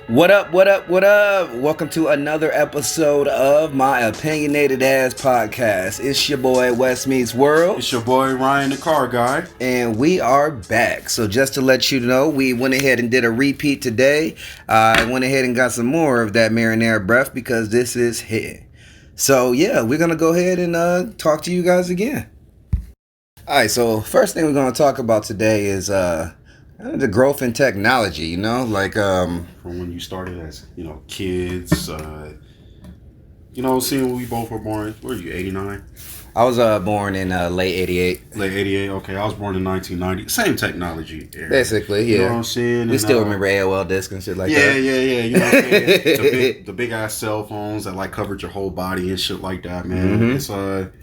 What up, what up, what up? Welcome to another episode of my Opinionated Ass podcast. It's your boy West Meets World. It's your boy Ryan the Car Guy. And we are back. So just to let you know, we went ahead and did a repeat today. I went ahead and got some more of that marinara breath because this is hitting. So yeah, we're going to go ahead and talk to you guys again. Alright, so first thing we're going to talk about today is the growth in technology, you know, like from when you started as kids, seeing when we both were born. Where are you, 89? I was born in late 88. Late 88. Okay, I was born in 1990. Same technology era. Basically, yeah. You know what I'm saying? We still remember AOL disc and shit like yeah, that. Yeah. You know what I'm saying? the big ass cell phones that like covered your whole body and shit like that, man. Mm-hmm.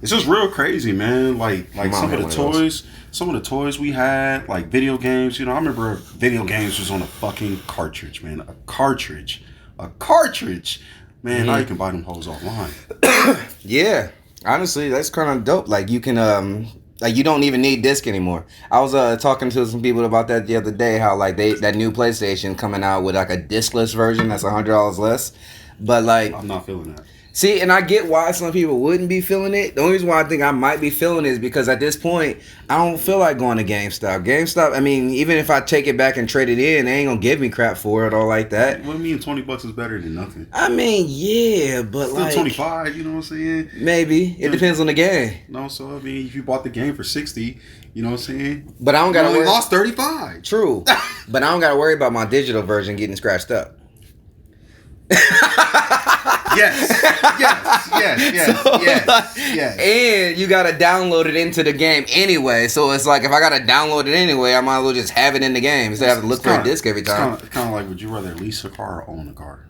It's just real crazy, man. Like some of the toys we had, like video games. I remember video games was on a fucking cartridge, man. A cartridge, man. Mm-hmm. Now you can buy them hoes offline. Yeah, honestly, that's kind of dope. Like you can, like you don't even need disc anymore. I was talking to some people about that the other day. How like that new PlayStation coming out with like a discless version that's $100 less, but like I'm not feeling that. See, and I get why some people wouldn't be feeling it. The only reason why I think I might be feeling it is because at this point, I don't feel like going to GameStop. GameStop, I mean, even if I take it back and trade it in, they ain't going to give me crap for it or like that. What do you mean $20 is better than nothing? I mean, yeah, but still like... 25, you know what I'm saying? Maybe. It depends on the game. No, so I mean, if you bought the game for 60, you know what I'm saying? But I don't got to worry... lost 35. True. But I don't got to worry about my digital version getting scratched up. Yes. And you gotta download it into the game anyway. So it's like if I gotta download it anyway, I might as well just have it in the game instead of having to look for a disc every time. It's kind of like, would you rather lease a car or own a car?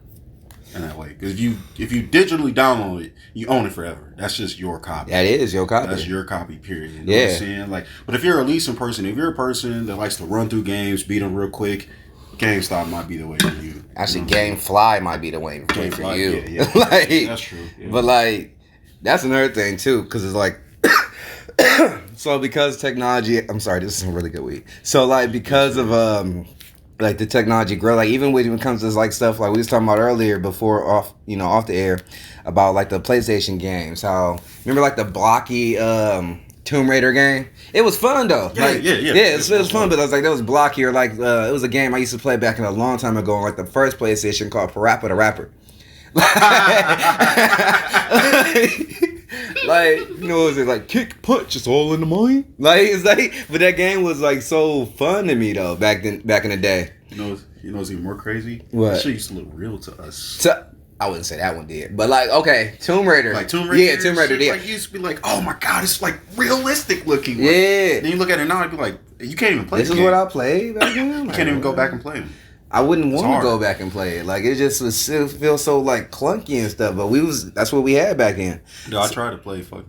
In that way, because if you digitally download it, you own it forever. That's just your copy. That is your copy. That's your copy. Period. You know what I'm saying? Like, but if you're a leasing person, if you're a person that likes to run through games, beat them real quick, GameStop might be the way for you. Actually, GameFly might be the way for you. Yeah. Like, that's true. Yeah. But like, that's another thing too, because it's like, so because technology. I'm sorry, this is some really good weed. So like, because of like the technology grow, like even when it comes to like stuff like we was talking about earlier before off the air about like the PlayStation games. How remember like the blocky Tomb Raider game? It was fun though. Yeah. It was fun, but I was like, that was blocky, or like it was a game I used to play back in a long time ago on like the first PlayStation called Parappa the Rapper. Like, you know, is it like kick, punch? It's all in the mind. Like, it's like, but that game was like so fun to me though back in the day. You know what's even more crazy? What? That shit used to look real to us. I wouldn't say that one did, but like, okay, Tomb Raider. Like Tomb Raider? Yeah, Tomb Raider did. Like, you used to be like, oh my god, it's like realistic looking. Yeah. Then you look at it now and be like, you can't even play this. This is what I played back then? You can't even go back and play them. I wouldn't want to go back and play it. Like, it just feels so like clunky and stuff, but that's what we had back then. No, I tried to play what's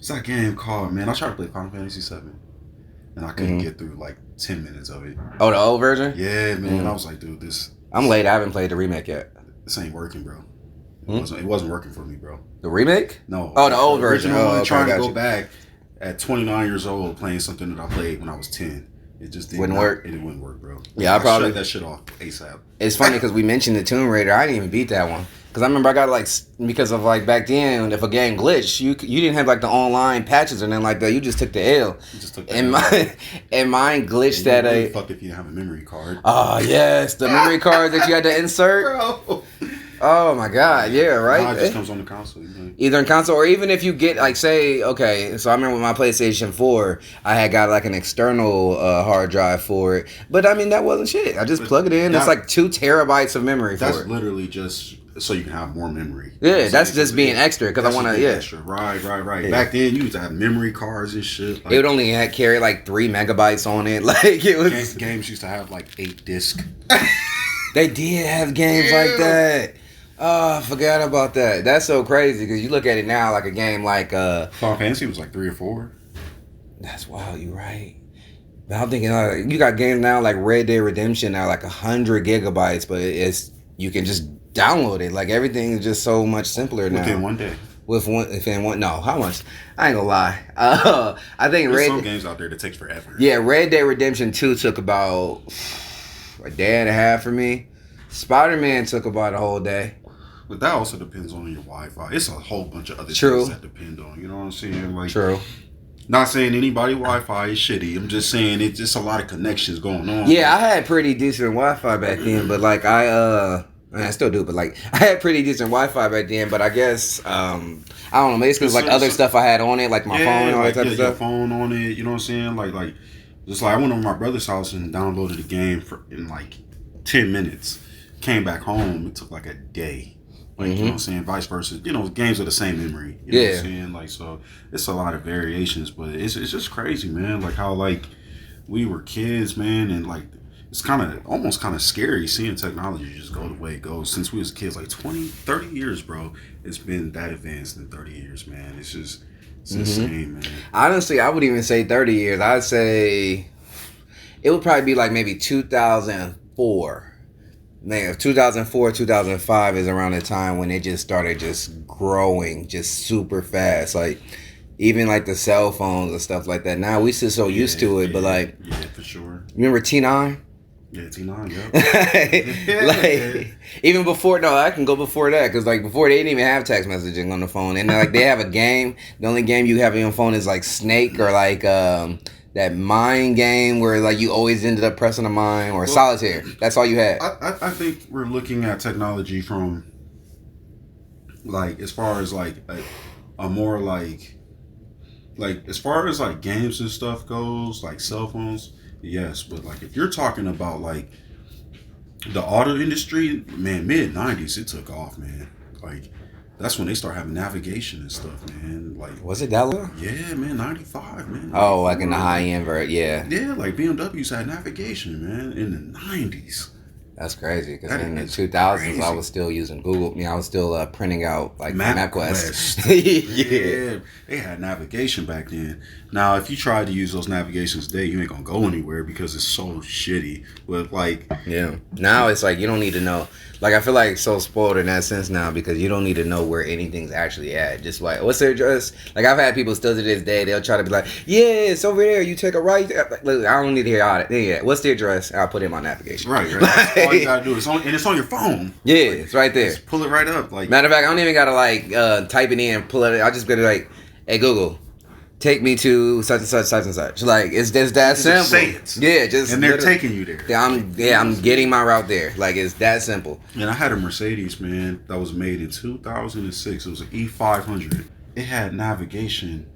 that game called, man? I tried to play Final Fantasy 7. And I couldn't get through like 10 minutes of it. Oh, the old version? Yeah, man. I was like, dude, I'm late. I haven't played the remake yet. This ain't working, bro. It wasn't working for me, bro. The remake? No. Oh, the old version. Trying to go back at 29 years old playing something that I played when I was 10. It just wouldn't work. It wouldn't work, bro. Yeah, I probably shut that shit off ASAP. It's funny because we mentioned the Tomb Raider. I didn't even beat that one because I remember I got like, because of like back then, if a game glitched, you didn't have like the online patches or nothing like that. You just took the L. You just took the L. And mine glitched at really fucked if you didn't have a memory card. Oh yes, the memory card that you had to insert. Bro. Oh my god, yeah, right. Now it just comes on the console. Either in console or even if you get like, say, okay, so I remember with my PlayStation 4, I had got like an external hard drive for it, but I mean that wasn't shit. I just plug it in. It's like 2 terabytes of memory for it. That's literally just so you can have more memory. Yeah, that's just being extra because I want to. Yeah, extra. Right. Yeah. Back then, you used to have memory cards and shit. Like, it would only carry like 3 megabytes on it. Like it was. Games used to have like 8 discs. They did have games like that. Oh, I forgot about that. That's so crazy because you look at it now like a game like Final Fantasy was like 3 or 4. That's wild. You're right. But I'm thinking you got games now like Red Dead Redemption now like 100 gigabytes, but you can just download it. Like everything is just so much simpler now. Within one day. No, how much? I ain't gonna lie. I think There's some games out there that takes forever. Yeah, Red Dead Redemption 2 took about a day and a half for me. Spider-Man took about a whole day. But that also depends on your Wi-Fi. It's a whole bunch of other True. things that depend on. You know what I'm saying? Like, True. Not saying anybody Wi-Fi is shitty. I'm just saying it's just a lot of connections going on. Yeah, I had pretty decent Wi-Fi back then, but like I still do, but like I had pretty decent Wi-Fi back then. But I guess I don't know. Maybe it's because like other stuff I had on it, like my phone and all that type of stuff. Your phone on it. You know what I'm saying? Like just like I went over to my brother's house and downloaded the game in like 10 minutes. Came back home. It took like a day. Like, you know what I'm saying? Vice versa. You know, games are the same memory. You know what I'm saying? Like, so it's a lot of variations, but it's just crazy, man. Like how like we were kids, man, and like it's almost kind of scary seeing technology just go the way it goes. Since we was kids, like 20, 30 years, bro. It's been that advanced in 30 years, man. It's just insane, man. Honestly, I wouldn't even say 30 years. I'd say it would probably be like maybe 2004. Man, 2004, 2005 is around the time when it just started just growing just super fast. Like, even like the cell phones and stuff like that. Now we still so used to it, but like... Yeah, for sure. Remember T9? Yeah, T9, yeah. Like, even before... No, I can go before that. Because like before, they didn't even have text messaging on the phone. And like they have a game. The only game you have on your phone is like Snake or like... that mine game where like you always ended up pressing a mine or solitaire. That's all you had. I think we're looking at technology from like as far as like a more like as far as like games and stuff goes, like cell phones, yes. But like if you're talking about like the auto industry, man, mid-90s it took off, man. Like that's when they start having navigation and stuff, man. Like, was it that long? Yeah, man, 95, man. Oh, like in the high end, yeah. Yeah, like BMWs had navigation, man, in the 90s. That's crazy, because in the 2000s, I was still using Google. I mean, I was still printing out, like, MapQuest. Yeah, they had navigation back then. Now, if you tried to use those navigations today, you ain't gonna go anywhere because it's so shitty. But, like... Yeah. Now, it's like, you don't need to know. Like, I feel like so spoiled in that sense now because you don't need to know where anything's actually at. Just like, what's their address? Like, I've had people still to this day, they'll try to be like, yeah, it's over there. You take a right. Look, I don't need to hear all that. Yeah, what's the address? I'll put it in my navigation. Right. That's all you gotta do. And it's on your phone. Yeah, like, it's right there. Just pull it right up. Like, matter of fact, I don't even gotta like type it in, pull it. I'll just go to like, hey Google, take me to such and such, such and such. Like it's just that simple. Just say it. Yeah, just and they're taking you there. I'm getting my route there. Like it's that simple. And I had a Mercedes, man, that was made in 2006. It was an E500. It had navigation.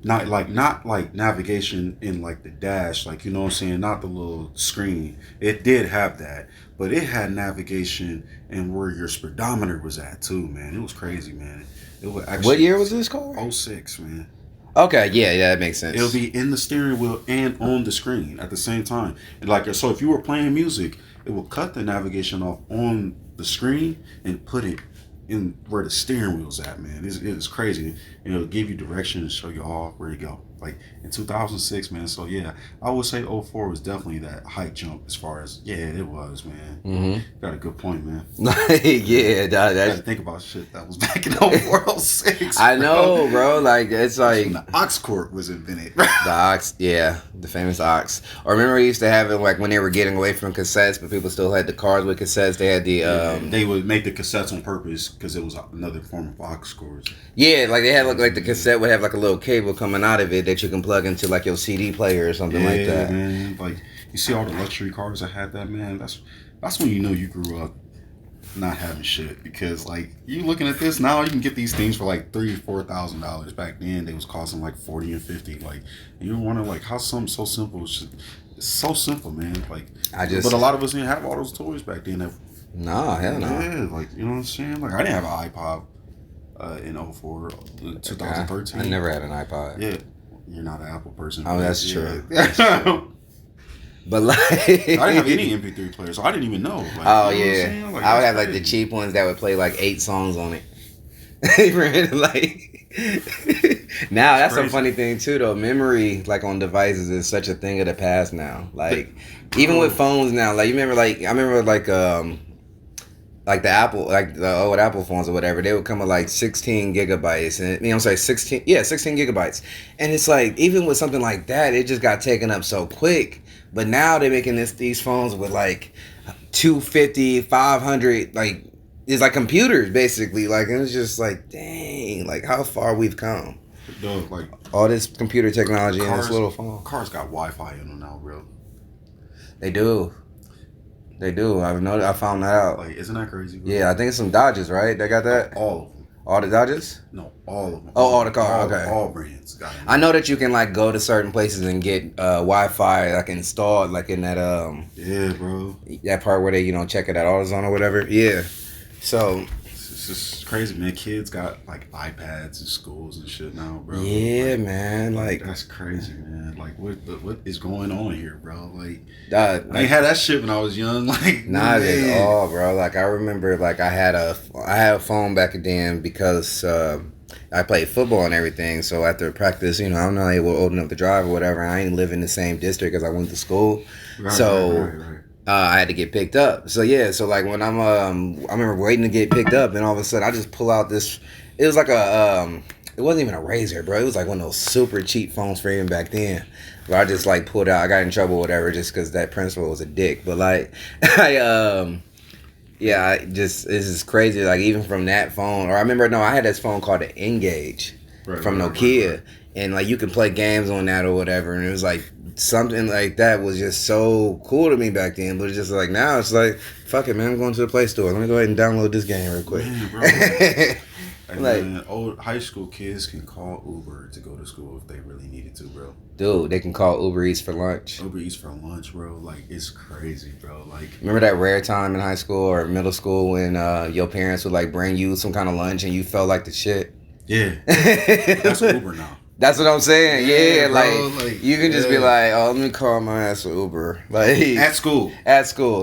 Not like navigation in like the dash, like you know what I'm saying, not the little screen. It did have that, but it had navigation and where your speedometer was at too, man. It was crazy, man. It was actually, what year was this car? 06, man. Okay, yeah, that makes sense. It'll be in the steering wheel and on the screen at the same time. And like so, if you were playing music, it will cut the navigation off on the screen and put it in where the steering wheel's at, man. It's crazy. And it'll give you direction and show you all where to go. Like in 2006, man. So yeah, I would say 04 was definitely that height jump as far as, yeah, it was, man. Mm-hmm. Got a good point, man. Yeah, I got to think about shit that was back in 04, 06. I know, bro. Like it's like when the aux cord was invented. The aux, yeah, the famous aux. Or remember we used to have it like when they were getting away from cassettes, but people still had the cars with cassettes. They had the they would make the cassettes on purpose because it was another form of aux cords. Yeah, like they had like the cassette would have like a little cable coming out of it that you can plug into like your CD player or something like that. Man. Like you see all the luxury cars that had that, man. That's when you know you grew up not having shit, because like you looking at this now, you can get these things for like $3,000-$4,000. Back then they was costing like 40 and 50. Like you wonder like how something so simple it's so simple, man. Like but a lot of us didn't have all those toys back then. No, hell no. Yeah, like you know what I'm saying. Like I didn't have an iPod in 04, 2013. I never had an iPod. Yeah, you're not an Apple person. Oh, that's true. That's true. But like, I didn't have any MP3 player, so I didn't even know. Like, oh you know yeah, like, I would have like the cheap ones that would play like 8 songs on it. Like now, that's a funny thing too, though. Memory, like on devices, is such a thing of the past now. Like even with phones now, like you remember, like I remember, like the Apple, like the old Apple phones or whatever, they would come with like 16 gigabytes, and I'm sorry, 16 gigabytes, and it's like even with something like that, it just got taken up so quick. But now they're making these phones with like 250, 500, like it's like computers basically. Like, and it's just like, dang, like how far we've come. Dog, like all this computer technology in this little phone. Cars got Wi-Fi in them now, bro. They do. They do. I found that out. Like, isn't that crazy, bro? Yeah, I think it's some Dodges, right? They got that? All of them. All the Dodges? No, all of them. Oh, all the cars. Okay. All brands got them. I know that you can like go to certain places and get Wi-Fi like installed, like in that yeah, bro. That part where they check it at AutoZone or whatever. Yeah. So it's just crazy, man. Kids got like iPads in schools and shit now, bro. Yeah, like, man. Like that's crazy, man. Like what is going on here, bro? Like I ain't had that shit when I was young. Like not at all, bro. Like I remember, like I had a phone back then because I played football and everything. So after practice, I'm not able to open up the drive or whatever. I ain't live in the same district as I went to school, right. I had to get picked up. So yeah, so like when I remember waiting to get picked up, and all of a sudden I just pull out this. It was like it wasn't even a Razor, bro. It was like one of those super cheap phones for even back then. But I just like pulled out. I got in trouble or whatever just because that principal was a dick. But like this is crazy. Like even from that phone, or I remember I had this phone called the Engage from Nokia. Right. And like you can play games on that or whatever, and it was like something like that was just so cool to me back then. But it's just like now it's like, fuck it, man, I'm going to the Play Store. Let me go ahead and download this game real quick. Man, bro. And like, man, old high school kids can call Uber to go to school if they really needed to, bro. Dude, they can call Uber Eats for lunch. Uber Eats for lunch, bro. Like, it's crazy, bro. Like, remember that rare time in high school or middle school when your parents would like bring you some kind of lunch and you felt like the shit? Yeah. That's Uber now. That's what I'm saying. Yeah, like you can just be like, oh, let me call my ass for Uber. Like at school.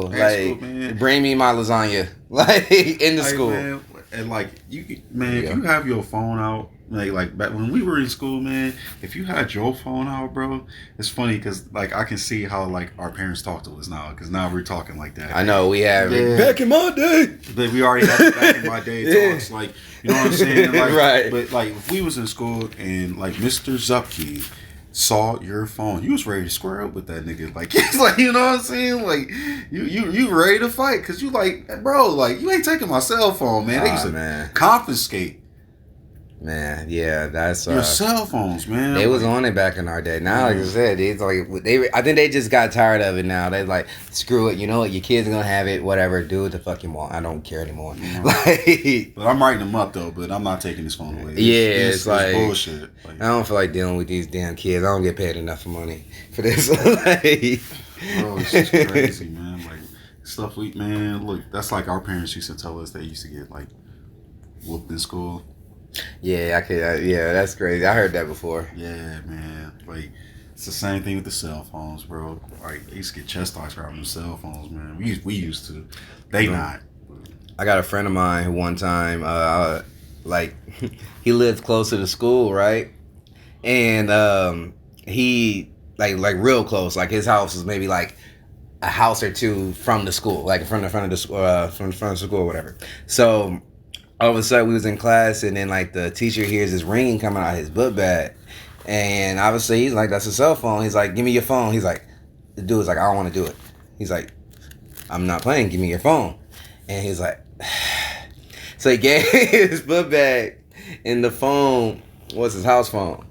Man. Bring me my lasagna. Like in the school. Man, and like if you have your phone out, like back when we were in school, man, if you had your phone out, bro, it's funny because like I can see how like our parents talk to us now because now we're talking like that. I know we have back in my day, but we already had the back in my day talks. Like, you know what I'm saying? Like, right. But like if we was in school and like Mr. Zupke saw your phone, you was ready to square up with that nigga. Like, it's like, you know what I'm saying? Like, you ready to fight because you like, bro, like you ain't taking my cell phone, man. They used to confiscate. Man, yeah, that's your cell phones, man. They was on it back in our day. Now, like I said, it's like I think they just got tired of it now. They like, screw it. You know what? Your kids are gonna have it. Whatever. Do what the fuck you want. I don't care anymore. Like, but I'm writing them up though. But I'm not taking this phone away. It's like bullshit. Like, I don't feel like dealing with these damn kids. I don't get paid enough money for this. Like, bro, it's just crazy, man. Like stuff look, that's like our parents used to tell us they used to get like whooped in school. Yeah, that's crazy. I heard that before. Yeah, man. Like, it's the same thing with the cell phones, bro. Like, they used to get chastised for having the cell phones, man. We used to. They not. I got a friend of mine who one time, like, he lived close to the school, right? And he, like real close. Like, his house was maybe, like, a house or two from the school. Like, from the front of the school or whatever. So all of a sudden we was in class and then like the teacher hears this ringing coming out of his book bag, and obviously he's like, that's a cell phone. He's like, give me your phone. He's like, the dude's like, I don't want to do it. He's like, I'm not playing, give me your phone. And he's like, so he gave his book bag and the phone was his house phone.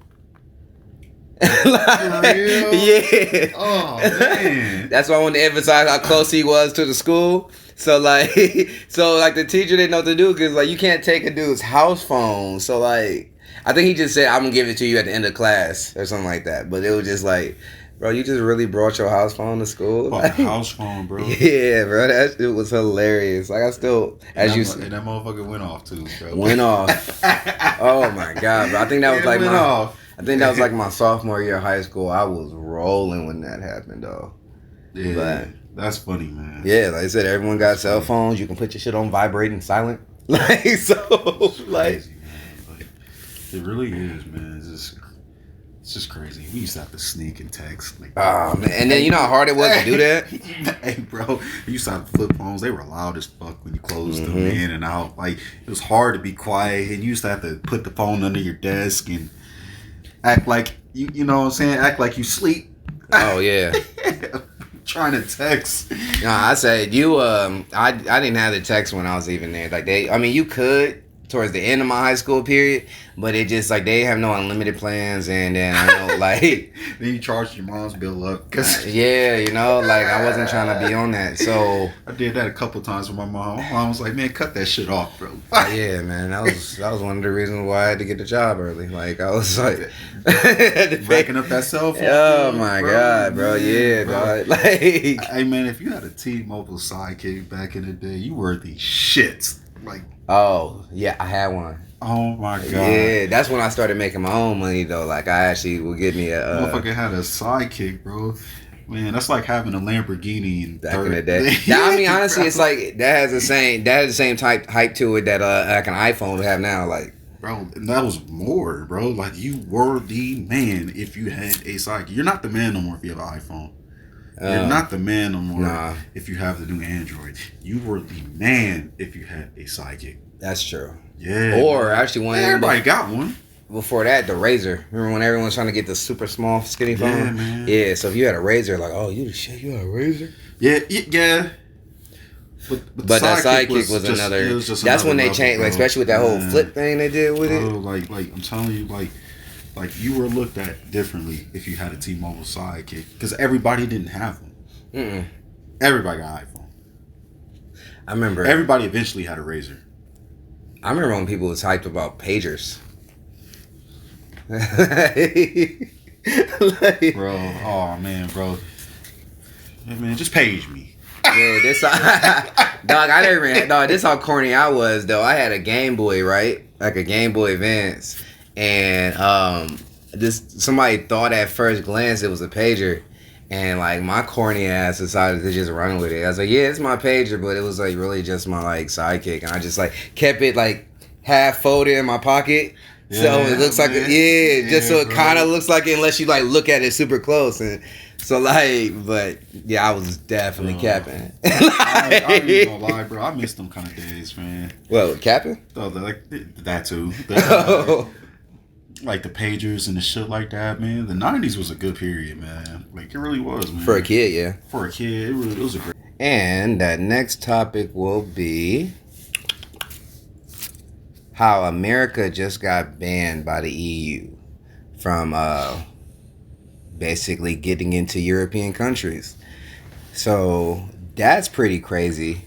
Like, yeah. Oh man. That's why I wanted to emphasize how close he was to the school. So like the teacher didn't know what to do because like you can't take a dude's house phone. So like I think he just said, I'm gonna give it to you at the end of class or something like that. But it was just like, bro, you just really brought your house phone to school. Like, house phone, bro. Yeah, bro, that shit was hilarious. Like I still, and that motherfucker went off too, bro. Went off. Oh my god, bro. I think that was like that was like my sophomore year of high school. I was rolling when that happened, though. Yeah, but that's funny, man. Yeah, like I said, everyone got cell phones. You can put your shit on vibrating silent. Like, so, like, crazy, man. Like, it really is, man. It's just crazy. We used to have to sneak and text. Like, oh man, and then you know how hard it was to do that. Hey, bro, we used to have flip phones. They were loud as fuck when you closed them in and out. Like, it was hard to be quiet, and you used to have to put the phone under your desk and act like you know what I'm saying? Act like you sleep. Oh yeah. trying to text. No, I said you. I didn't have the text when I was even there. Like I mean, you could towards the end of my high school period, but it just like they have no unlimited plans, and then I know like then you charged your mom's bill up. Cause yeah, you know, like I wasn't trying to be on that. So I did that a couple times with my mom. My mom was like, "Man, cut that shit off, bro." Yeah, man, that was one of the reasons why I had to get the job early. Like I was like racking up that cell phone. Oh my god, bro! Yeah, dog. Like, hey man, if you had a T-Mobile Sidekick back in the day, you were the shit. Like, oh yeah, I had one. Oh my god! Yeah, that's when I started making my own money though. Like I actually would get me a motherfucker had a sidekick, bro. Man, that's like having a Lamborghini back in the day. Now, I mean, honestly, it's like that has the same type hype to it that like an iPhone would have now. Like, bro, and that was more, bro. Like you were the man if you had a sidekick. You're not the man no more if you have an iPhone. You're not the man no more if you have the new Android. You were the man if you had a sidekick. That's true. Yeah. Or actually, one everybody got one. Before that, the Razor. Remember when everyone was trying to get the super small, skinny phone? Yeah, man. Yeah. So if you had a Razor, like, oh, you had a Razor? Yeah. But that sidekick was just, another. Was just that's when they level, changed, like, especially with that whole flip thing they did with it. Like I'm telling you, like you were looked at differently if you had a T-Mobile sidekick because everybody didn't have one. Mm-mm. Everybody got an iPhone. I remember. Everybody eventually had a Razor. I remember when people was hyped about pagers. Bro, oh man, bro. Hey, man, just page me. Yeah, this dog. I never even dog. This how corny I was though. I had a Game Boy, right? Like a Game Boy Advance, and this somebody thought at first glance it was a pager, and like my corny ass decided to just run with it. I was like, yeah, it's my pager, but it was like really just my like sidekick, and I just like kept it like half folded in my pocket. So it looks like just so it kind of looks like it unless you like look at it super close and so like, but yeah, I was definitely capping. I ain't even gonna lie, bro. I miss them kind of days, man. Well, capping? Oh, like that too. Like the pagers and the shit like that, man. The 90s was a good period, man. Like it really was, man. For a kid, yeah. For a kid, it was a great. And that next topic will be how America just got banned by the EU from basically getting into European countries. So that's pretty crazy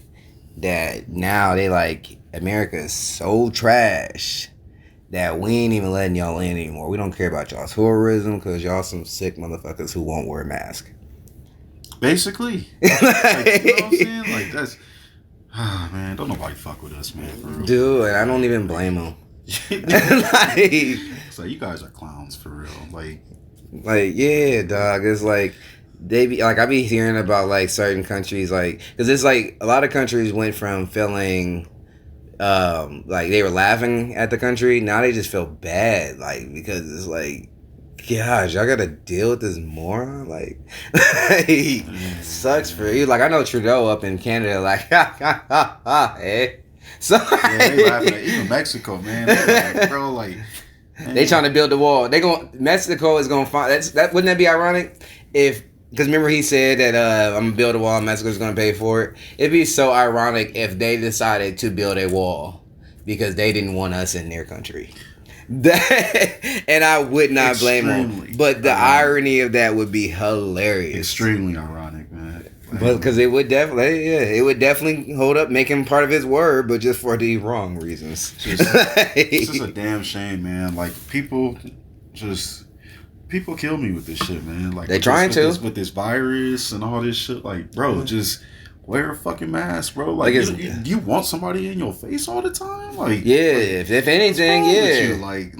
that now they like America is so trash that we ain't even letting y'all in anymore. We don't care about y'all's tourism because y'all some sick motherfuckers who won't wear a mask. Basically. Like, you know what I'm saying? Like that's man, don't nobody fuck with us, man. For real. Dude, and I don't even blame them. It's like you guys are clowns for real. Like yeah, dog. It's like they be like I be hearing about like certain countries like because it's like a lot of countries went from feeling like they were laughing at the country. Now they just feel bad like because it's like gosh, y'all gotta deal with this moron. Like, sucks for you. Like, I know Trudeau up in Canada, like, eh? So, yeah, they laughing at even Mexico, man. They like, bro, like, man. They trying to build the wall. Mexico is gonna find that. Wouldn't that be ironic if? Because remember he said that I'm gonna build a wall and Mexico's gonna pay for it. It'd be so ironic if they decided to build a wall because they didn't want us in their country. And I would not blame them. But the irony of that would be hilarious. Extremely ironic, man. But because it would definitely hold up, make him part of his word, but just for the wrong reasons. This is a damn shame, man. Like people kill me with this shit, man. Like they trying with this virus and all this shit. Like, bro, just wear a fucking mask, bro. Like you want somebody in your face all the time? Like, yeah, if anything, yeah. Like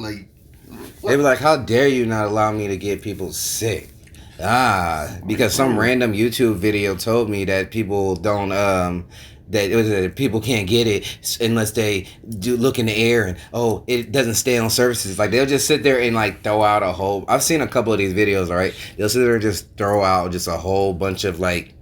they be like, how dare you not allow me to get people sick? Because some random YouTube video told me that people don't that people can't get it unless they look in the air and it doesn't stay on surfaces. Like they'll just sit there and like throw out a whole. I've seen a couple of these videos. All right, they'll sit there and just throw out just a whole bunch of like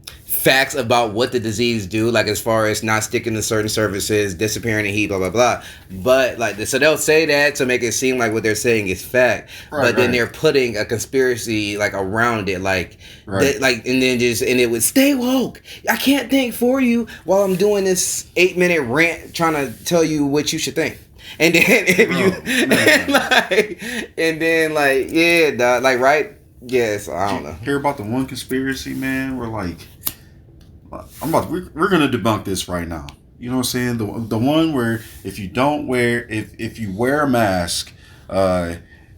facts about what the disease do, like as far as not sticking to certain services, disappearing in heat, blah blah blah. But like, so they'll say that to make it seem like what they're saying is fact, but then they're putting a conspiracy like around it, like like, and then and it would stay woke. I can't think for you while I'm doing this 8-minute rant trying to tell you what you should think. And then and then like yeah, dog, like right. Yes, I don't know. Hear about the one conspiracy, man? We're like, we're gonna debunk this right now. You know what I'm saying? The one where if you don't wear if you wear a mask,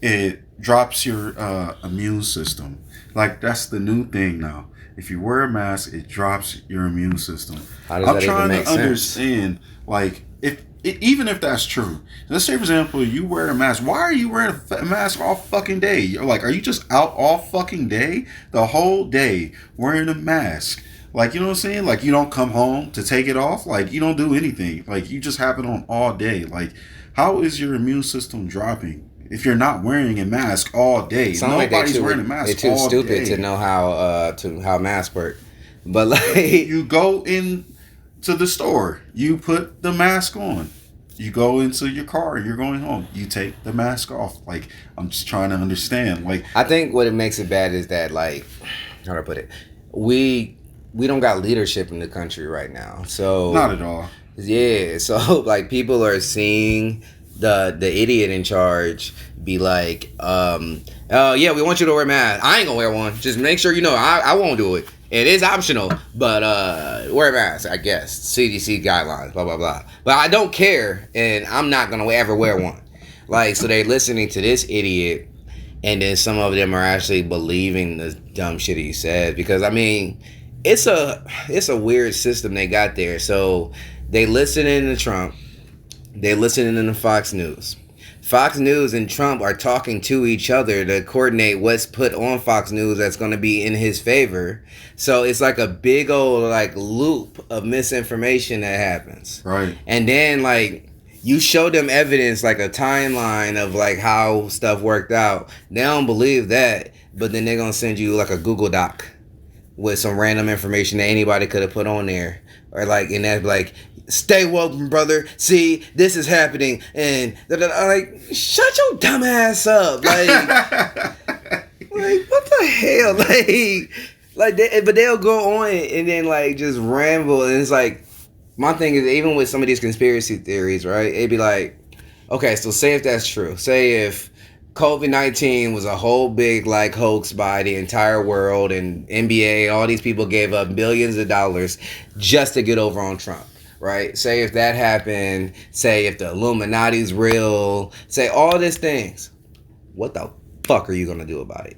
it drops your immune system. Like that's the new thing now. If you wear a mask, it drops your immune system. How does that even make sense? I'm trying to understand, like even if that's true, let's say for example you wear a mask. Why are you wearing a mask all fucking day? You're like, are you just out all fucking day, the whole day wearing a mask? Like, you know what I'm saying? Like, you don't come home to take it off. Like, you don't do anything. Like, you just have it on all day. Like, how is your immune system dropping if you're not wearing a mask all day? Nobody's wearing a mask. They're too stupid to know how masks work. But like, you go in to the store, you put the mask on. You go into your car, you're going home, you take the mask off. Like, I'm just trying to understand. Like, I think what it makes it bad is that, like, how do I put it? We don't got leadership in the country right now. So not at all. Yeah. So like, people are seeing the idiot in charge be like, oh yeah, we want you to wear a mask. I ain't gonna wear one. Just make sure you know I won't do it. It is optional, but wear a mask, I guess. CDC guidelines, blah, blah, blah. But I don't care, and I'm not going to ever wear one. Like, so they're listening to this idiot, and then some of them are actually believing the dumb shit he says. Because, I mean, it's a weird system they got there. So they listening to Trump. They listening to Fox News. Fox News and Trump are talking to each other to coordinate what's put on Fox News that's going to be in his favor. So it's like a big old like loop of misinformation that happens. Right. And then like you show them evidence, like a timeline of like how stuff worked out. They don't believe that, but then they're going to send you like a Google Doc with some random information that anybody could have put on there. Or like, and that's like, stay woke, brother. See, this is happening, and like, shut your dumb ass up. Like, like what the hell? But they'll go on and then like just ramble, and it's like, my thing is, even with some of these conspiracy theories, right? It'd be like, okay, so say if that's true. Say if COVID-19 was a whole big like hoax by the entire world, and NBA, all these people gave up billions of dollars just to get over on Trump. Right? Say if that happened, say if the Illuminati's real, say all these things. What the fuck are you gonna do about it?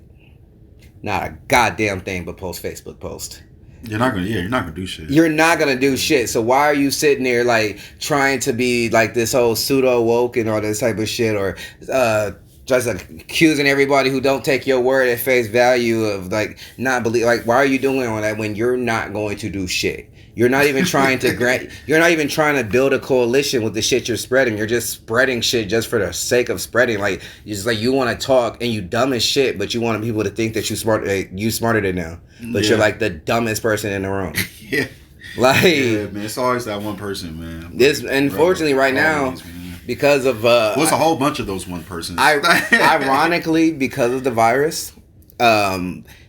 Not a goddamn thing but post Facebook post. You're not gonna do shit. You're not gonna do shit. So why are you sitting there like trying to be like this whole pseudo woke and all this type of shit, or just accusing everybody who don't take your word at face value of like not believe? Like, why are you doing all that when you're not going to do shit? You're not even trying to you're not even trying to build a coalition with the shit you're spreading. You're just spreading shit just for the sake of spreading. Like, it's just like you want to talk and you dumb as shit, but you want people to think that you smarter than them. But you're like the dumbest person in the room. Yeah. Like, yeah, man. It's always that one person, man. This, unfortunately, right now, because of it's a whole bunch of those one persons. Ironically, because of the virus,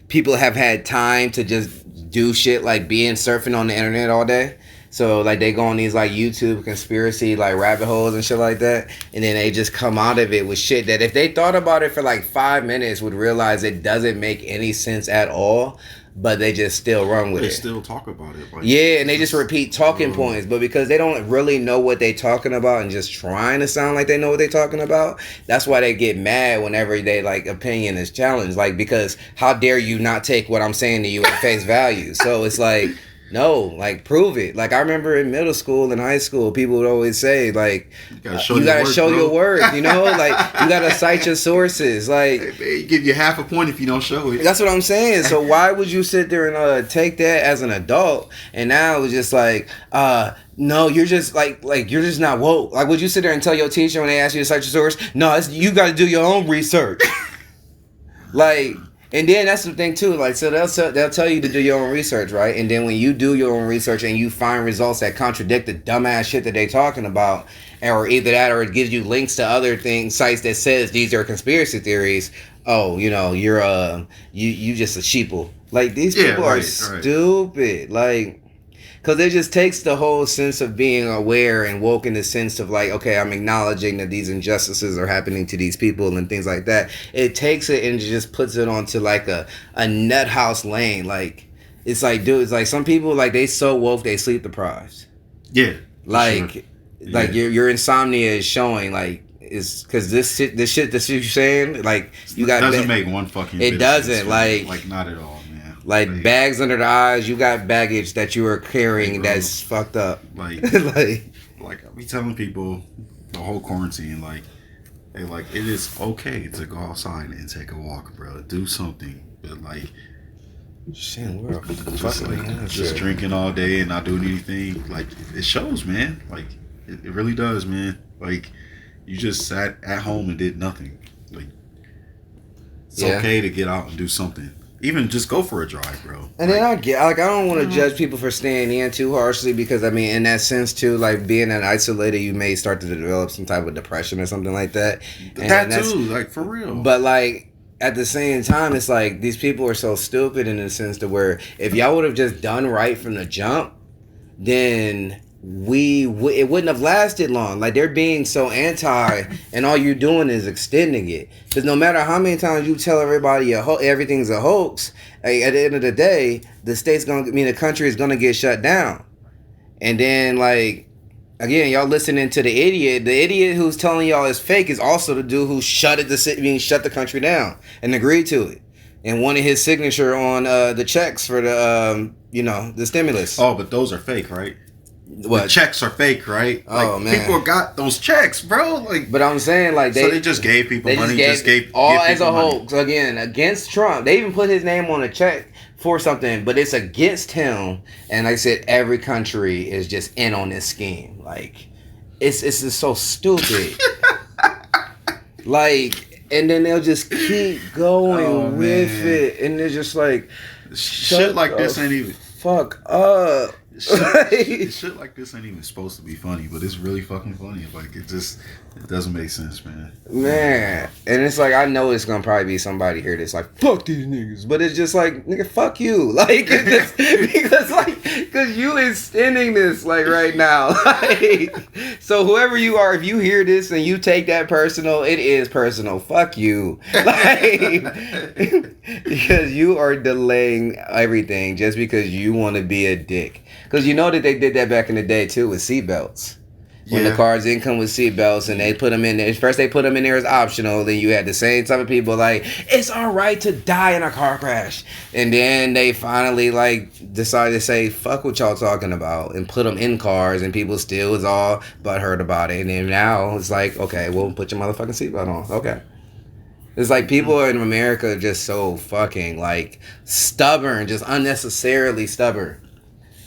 people have had time to just do shit like being surfing on the internet all day. So like they go on these like YouTube conspiracy like rabbit holes and shit like that, and then they just come out of it with shit that if they thought about it for like 5 minutes would realize it doesn't make any sense at all, but they just still run with it. They still talk about it. Like, yeah, and they just repeat talking points, but because they don't really know what they talking about and just trying to sound like they know what they talking about, that's why they get mad whenever they like opinion is challenged. Like, because how dare you not take what I'm saying to you at face value? So it's like, no, like, prove it. Like, I remember in middle school and high school, people would always say, like, you gotta show your work, you know? Like, you gotta cite your sources. Like, they give you half a point if you don't show it. That's what I'm saying. So why would you sit there and take that as an adult? And now it's just like, no, you're just like you're just not woke. Like, would you sit there and tell your teacher when they ask you to cite your source? No, you gotta do your own research. Like, And then that's the thing too. Like, so they'll tell you to do your own research, right? And then when you do your own research and you find results that contradict the dumbass shit that they talking about, or either that or it gives you links to other things, sites that says these are conspiracy theories. Oh, you're you just a sheeple. Like these people are stupid. Like. Because it just takes the whole sense of being aware and woke in the sense of like, okay, I'm acknowledging that these injustices are happening to these people and things like that. It takes it and just puts it onto like a nut house lane. Like, it's like, dude, it's like some people, like, they so woke, they sleep deprived. Yeah. Like, sure. Like your insomnia is showing, like, is because this shit that you're saying, like, you got. It doesn't make one fucking It doesn't, sense, like, not at all. Like bags under the eyes, you got baggage that you are carrying that's fucked up. Like I be telling people the whole quarantine, like, hey, like it is okay to go outside and take a walk, bro. Do something, but like, shit, we're just drinking all day and not doing anything. Like it shows, man. Like it really does, man. Like you just sat at home and did nothing. Like it's okay to get out and do something. Even just go for a drive, bro. And then I don't want to judge people for staying in too harshly because, I mean, in that sense, too, like, being isolated, you may start to develop some type of depression or something like that. That too, like, for real. But, like, at the same time, it's like, these people are so stupid in the sense to where if y'all would have just done right from the jump, then it wouldn't have lasted long. Like, they're being so anti, and all you're doing is extending it. Because no matter how many times you tell everybody everything's a hoax, at the end of the day, the country is gonna get shut down. And then, like, again, y'all listening to the idiot who's telling y'all it's fake is also the dude who shut the country down and agreed to it and wanted his signature on the checks for the stimulus. Oh, but those are fake, right? What? The checks are fake, right? Oh, like, man. People got those checks, bro. Like, but I'm saying, like, so they just gave people money. Just gave all give as a money. hoax again against Trump. They even put his name on a check for something, but it's against him. And like I said, every country is just in on this scheme. Like, it's just so stupid. Like, and then they'll just keep going with it, and they're just like, shit like this ain't even fuck up. Shit like this ain't even supposed to be funny, but it's really fucking funny. Like it doesn't make sense, man. And it's like, I know it's gonna probably be somebody here that's like, fuck these niggas, but it's just like, nigga, fuck you, like, because you extending this, like, right now, like, so whoever you are, if you hear this and you take that personal, it is personal. Fuck you, like, because you are delaying everything just because you want to be a dick. Because you know that they did that back in the day too with seatbelts. When the cars didn't come with seatbelts and they put them in there. First they put them in there as optional. Then you had the same type of people like, it's all right to die in a car crash. And then they finally like decided to say, fuck what y'all talking about, and put them in cars, and people still was all butthurt about it. And then now it's like, okay, well, put your motherfucking seatbelt on. Okay. It's like people in America are just so fucking like stubborn, just unnecessarily stubborn.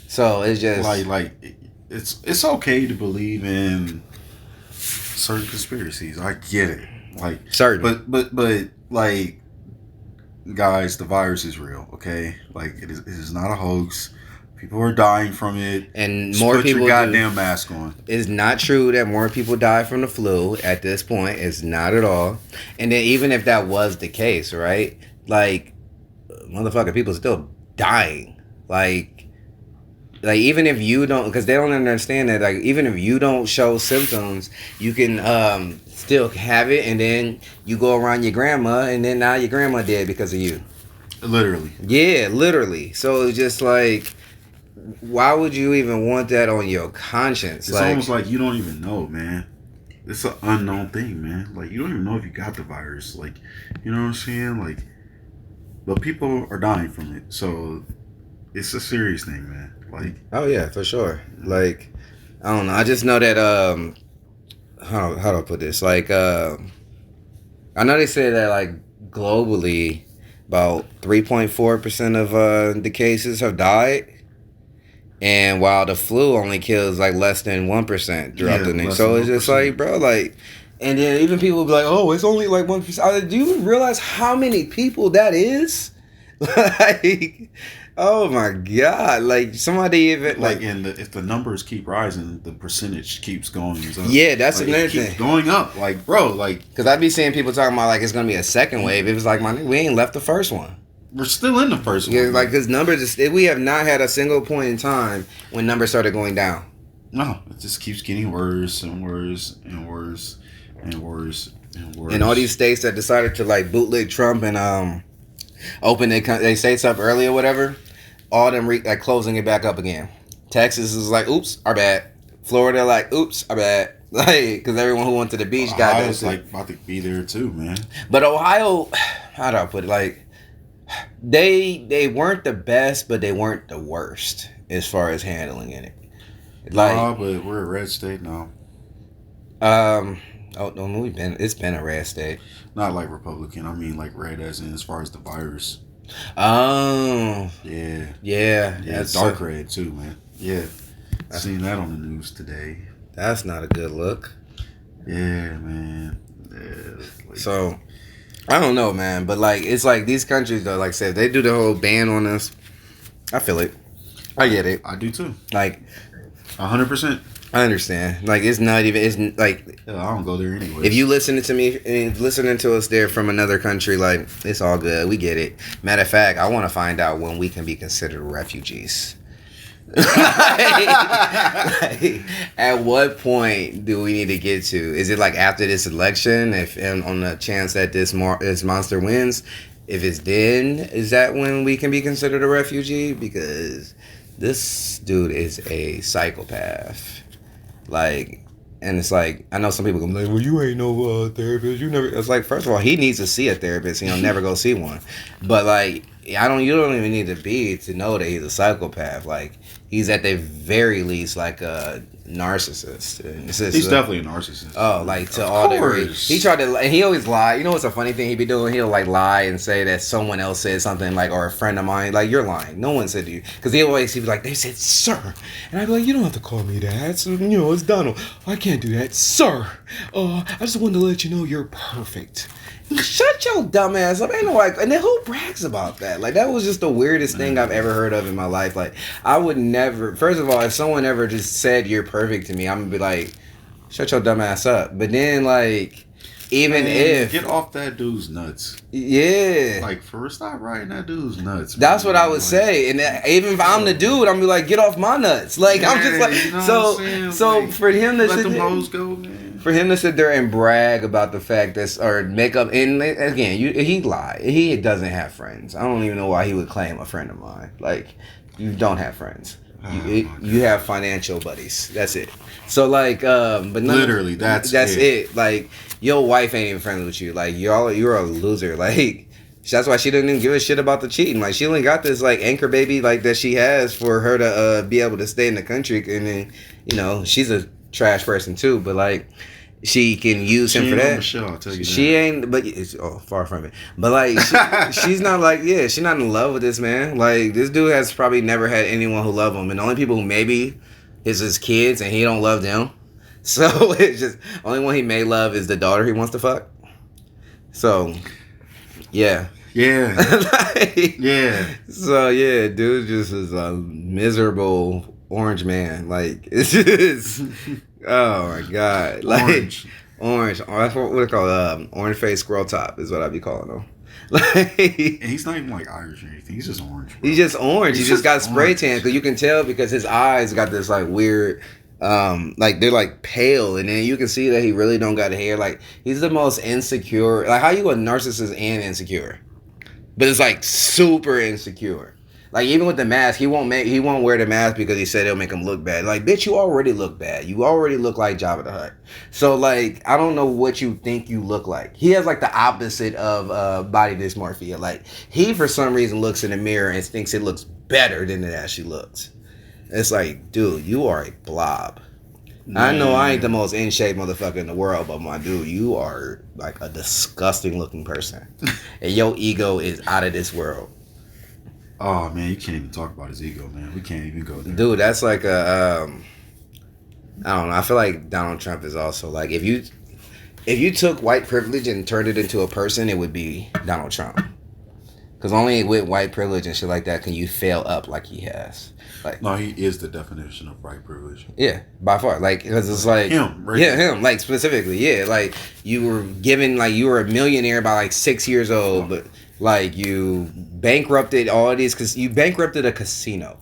So it's just like it's okay to believe in certain conspiracies. I get it, like certain, but like, guys, the virus is real. Okay, like it is not a hoax. People are dying from it, and just more put people. Your goddamn mask on. It's not true that more people die from the flu at this point. It's not at all. And then even if that was the case, right? Like, motherfucker, people still dying. Like even if you don't, because they don't understand that, like, even if you don't show symptoms, you can still have it, and then you go around your grandma, and then now your grandma dead because of you. Literally. Yeah, literally. So it's just like, why would you even want that on your conscience? It's almost like you don't even know, man. It's an unknown thing, man. Like, you don't even know if you got the virus. Like, you know what I'm saying? Like, but people are dying from it, so it's a serious thing, man. Like, oh yeah, for sure. Like, I don't know. I just know that how do I put this? Like, I know they say that like globally, about 3.4% of the cases have died, and while the flu only kills like less than 1% throughout the nation. So it's just like, bro, like, And then even people will be like, "Oh, it's only like 1%." Do you realize how many people that is? Like, oh my god! Like somebody even like if the numbers keep rising, the percentage keeps going up. Yeah, that's like, another it keeps thing. Going up, like bro, like because I'd be seeing people talking about like it's gonna be a second wave. It was like we ain't left the first one. We're still in the first one. Yeah, like because numbers, we have not had a single point in time when numbers started going down. No, it just keeps getting worse and worse and worse and worse and worse. And all these states that decided to like bootleg Trump and open they states up early or whatever, all them like closing it back up again. Texas is like, oops, our bad. Florida like, oops, our bad. Like, because everyone who went to the beach got Ohio's like about to be there too, man. But Ohio, how do I put it? Like, they weren't the best, but they weren't the worst as far as handling it. Like, but we're a red state now. Oh no, it's been a red state. Not like Republican. I mean like red as far as the virus. Oh. Yeah. That's dark red too, man. Yeah. I seen that on the news today. That's not a good look. Yeah, man. Yeah, like, so I don't know, man, but like it's like these countries though, like I said, they do the whole ban on us. I feel it. I get it. I do too. Like 100%. I understand. Like it's not even. It's like I don't go there anyway. If you listening to me and listening to us there from another country, like it's all good. We get it. Matter of fact, I want to find out when we can be considered refugees. At what point do we need to get to? Is it like after this election? If and on the chance that this monster wins, if it's then, is that when we can be considered a refugee? Because this dude is a psychopath. Like, and it's like, I know some people gonna be like, well, you ain't no therapist. You never. It's like, first of all, he needs to see a therapist, and he'll never go see one. But like, you don't even need to be to know that he's a psychopath. Like, he's at the very least like a narcissist. He's definitely a narcissist. Oh, like to all degrees. He tried to, and he always lie. You know what's a funny thing he be doing? He'll like lie and say that someone else said something like, or a friend of mine. Like, you're lying. No one said to you. Because he'd be like, they said, sir. And I'd be like, you don't have to call me that. So, it's Donald. I can't do that. Sir. I just wanted to let you know you're perfect. Shut your dumb ass up. Ain't no like, and then who brags about that? Like, that was just the weirdest thing I've ever heard of in my life. Like, I would never, first of all, if someone ever just said you're perfect to me, I'm gonna be like, shut your dumb ass up. But then, like, even if get off that dude's nuts. Yeah. Like, first, stop riding that dude's nuts. That's what I would say. And even if I'm the dude, I'm be like, get off my nuts. Like, I'm just like, you know so like, for him to let them hoes go, man. For him to sit there and brag about the fact that, or make up, and again, he lied. He doesn't have friends. I don't even know why he would claim a friend of mine. Like, you don't have friends. You have financial buddies. That's it. So like, but literally, that's it. Like, your wife ain't even friends with you. Like, you're a loser. Like, that's why she didn't even give a shit about the cheating. Like, she only got this like anchor baby like that she has for her to be able to stay in the country, and then she's a trash person too. But like, she can use him for that. Michelle, I'll tell you she that. ain't, but it's far from it. But like, she's not like, she's not in love with this man. Like, this dude has probably never had anyone who love him, and the only people who maybe is his kids, and he don't love them. So it's just only one he may love is the daughter he wants to fuck. So, yeah. Like, yeah. So yeah, dude just is a miserable orange man. Like, it's just. Oh my god! Like orange. That's what they call orange face squirrel top is what I be calling him. Like, and he's not even like Irish or anything. He's just orange. Bro. He's just orange. He just got spray tan because you can tell because his eyes got this like weird, like they're like pale, and then you can see that he really don't got hair. Like, he's the most insecure. Like, how you a narcissist and insecure, but it's like super insecure. Like, even with the mask, he won't wear the mask because he said it'll make him look bad. Like, bitch, you already look bad. You already look like Jabba the Hutt. So, like, I don't know what you think you look like. He has, like, the opposite of body dysmorphia. Like, he, for some reason, looks in the mirror and thinks it looks better than it actually looks. It's like, dude, you are a blob. Man. I know I ain't the most in-shape motherfucker in the world, but my dude, you are, like, a disgusting-looking person. And your ego is out of this world. Oh man, you can't even talk about his ego, man. We can't even go there. Dude, that's like a I don't know. I feel like Donald Trump is also like, if you if you took white privilege and turned it into a person, it would be Donald Trump. Because only with white privilege and shit like that can you fail up like he has. Like, no, he is the definition of white privilege. Yeah, by far. Like, because it's like him, right? Yeah, him. Like specifically, yeah. Like you were given, like you were a millionaire by like 6 years old, but like you bankrupted all these because you bankrupted a casino.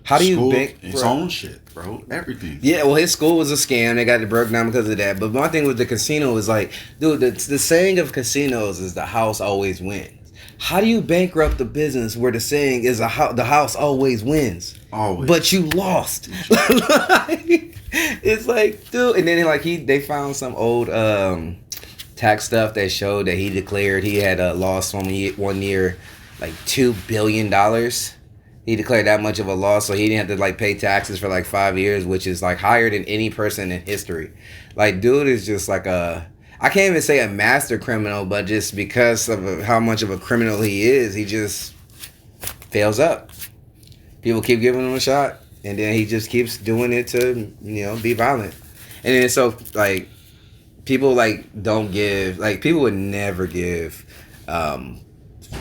How do you bank its own shit, bro? Everything. Yeah, well, his school was a scam. They got it broke down because of that. But my thing with the casino is like, dude, the saying of casinos is the house always wins. How do you bankrupt the business where the saying is the house always wins? Always. But you lost. It's like, dude. And then like they found some old tax stuff that showed that he declared he had lost one year like $2 billion. He declared that much of a loss, so he didn't have to like pay taxes for like 5 years, which is like higher than any person in history. Like, dude is just like I can't even say a master criminal, but just because of how much of a criminal he is, he just fails up. People keep giving him a shot, and then he just keeps doing it to, be violent. And then so like people like don't give, like people would never give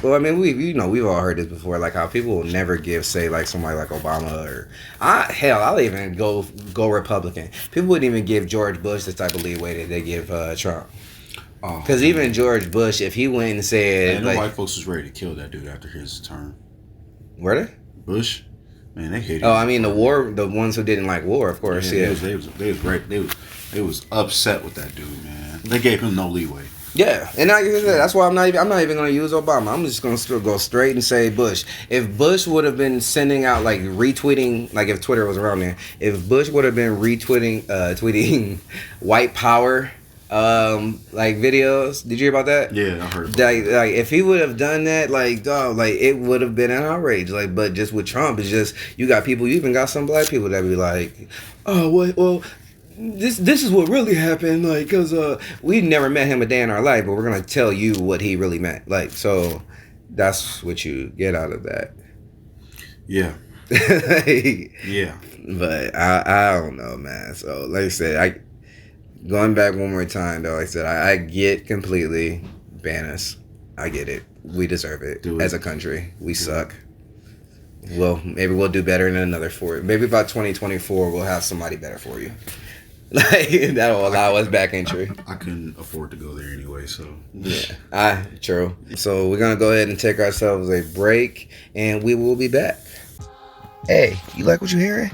well, I mean, we've all heard this before, like how people will never give, say, like somebody like Obama or I'll even go Republican. People wouldn't even give George Bush the type of leeway that they give Trump. Because even George Bush, if he went and said, the white folks was ready to kill that dude after his term. Were they? Bush, man, they hated. Oh, I mean the ones who didn't like war, of course. Yeah. They was upset with that dude, man. They gave him no leeway. Yeah, and that's why I'm not even going to use Obama. I'm just going to go straight and say Bush. If Bush would have been sending out like retweeting, like if Twitter was around there, if Bush would have been tweeting white power like videos. Did you hear about that? Yeah, I heard about that. Like if he would have done that, like dog, like it would have been an outrage. Like, but just with Trump, it's just you even got some black people that be like, oh well. This is what really happened, like, because we never met him a day in our life, but we're going to tell you what he really meant. Like, so that's what you get out of that. Yeah. Yeah. But I don't know, man. So, like I said, going back one more time, though, like I said, I get completely ban us. I get it. We deserve it. As a country. We suck. Well, maybe we'll do better in another 4. Maybe about 2024, we'll have somebody better for you. Like, that'll allow us back entry. I couldn't afford to go there anyway, so. Yeah. True. So we're going to go ahead and take ourselves a break, and we will be back. Hey, you like what you're hearing?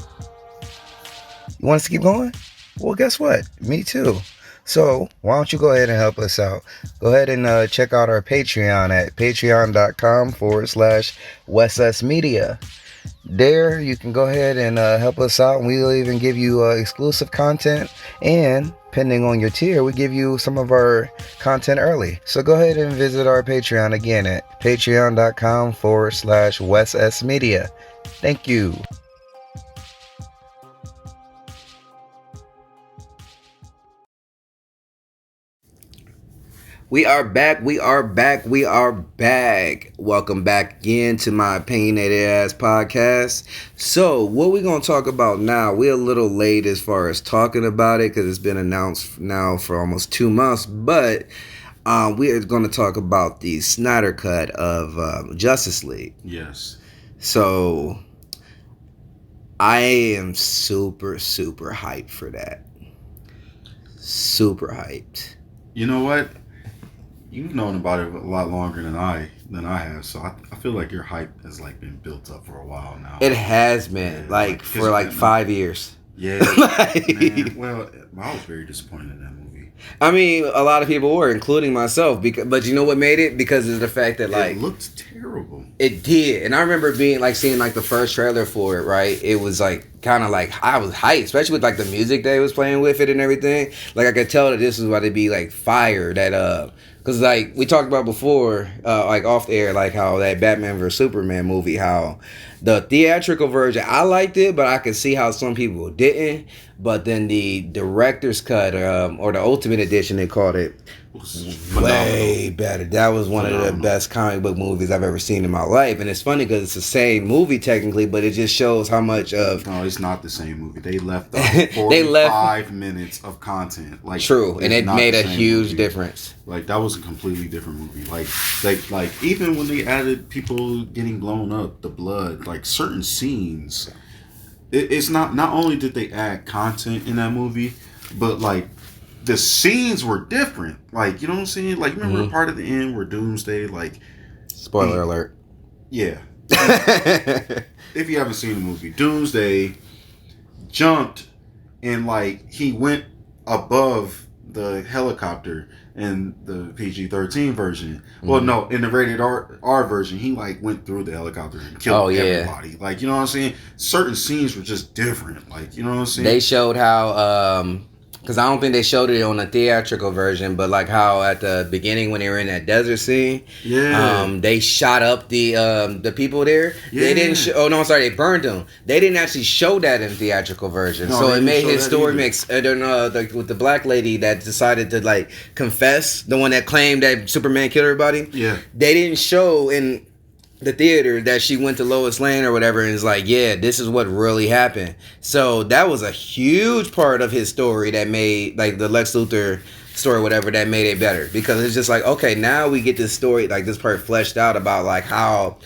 You want us to keep going? Well, guess what? Me too. So why don't you go ahead and help us out? Go ahead and check out our Patreon at patreon.com/WesUs Media. There, you can go ahead and help us out, and we'll even give you exclusive content, and depending on your tier, we give you some of our content early. So go ahead and visit our Patreon again at patreon.com/WesUs Media. Thank you. We are back. Welcome back again to my Opinionated Ass podcast. So, what we're going to talk about now, we're a little late as far as talking about it because it's been announced now for almost 2 months, but we are going to talk about the Snyder Cut of Justice League. Yes. So, I am super, super hyped for that. Super hyped. You know what? You've known about it a lot longer than I have, so I feel like your hype has like been built up for a while now. It has been for 5 years. Yeah, man. Well, I was very disappointed in that movie. I mean, a lot of people were, including myself. But you know what made it? Because of the fact that it looked terrible. It did, and I remember seeing like the first trailer for it. Right, it was like kind of like I was hyped, especially with like the music they was playing with it and everything. Like I could tell that this was about to be like fire. That because like we talked about before, like off the air, like how that Batman vs Superman movie, how the theatrical version I liked it, but I could see how some people didn't. but then the director's cut or the Ultimate Edition they called it. Way better. That was one of the best comic book movies I've ever seen in my life, and it's funny because it's the same movie technically, but it just shows how much of. No, it's not the same movie. They left out 45 minutes of content. Like true, and it made a huge difference. Like that was a completely different movie. Like even when they added people getting blown up, the blood, like certain scenes, it's not only did they add content in that movie, but like. The scenes were different. Like, you know what I'm saying? Like, remember the part at the end where Doomsday, like... Spoiler alert. Yeah. If you haven't seen the movie, Doomsday jumped and, like, he went above the helicopter in the PG-13 version. Well, no, in the rated R version, he, like, went through the helicopter and killed everybody. Like, you know what I'm saying? Certain scenes were just different. Like, you know what I'm saying? They showed how... Because I don't think they showed it on the theatrical version, but like how at the beginning when they were in that desert scene, they shot up the people there. Yeah. They didn't. They burned them. They didn't actually show that in theatrical version, so it made his story mix. I don't know, with the black lady that decided to like confess, the one that claimed that Superman killed everybody. Yeah, they didn't show in the theater that she went to Lois Lane or whatever and is like, yeah, this is what really happened. So that was a huge part of his story that made, like, the Lex Luthor story or whatever, that made it better. Because it's just like, okay, now we get this story, like, this part fleshed out about, like, how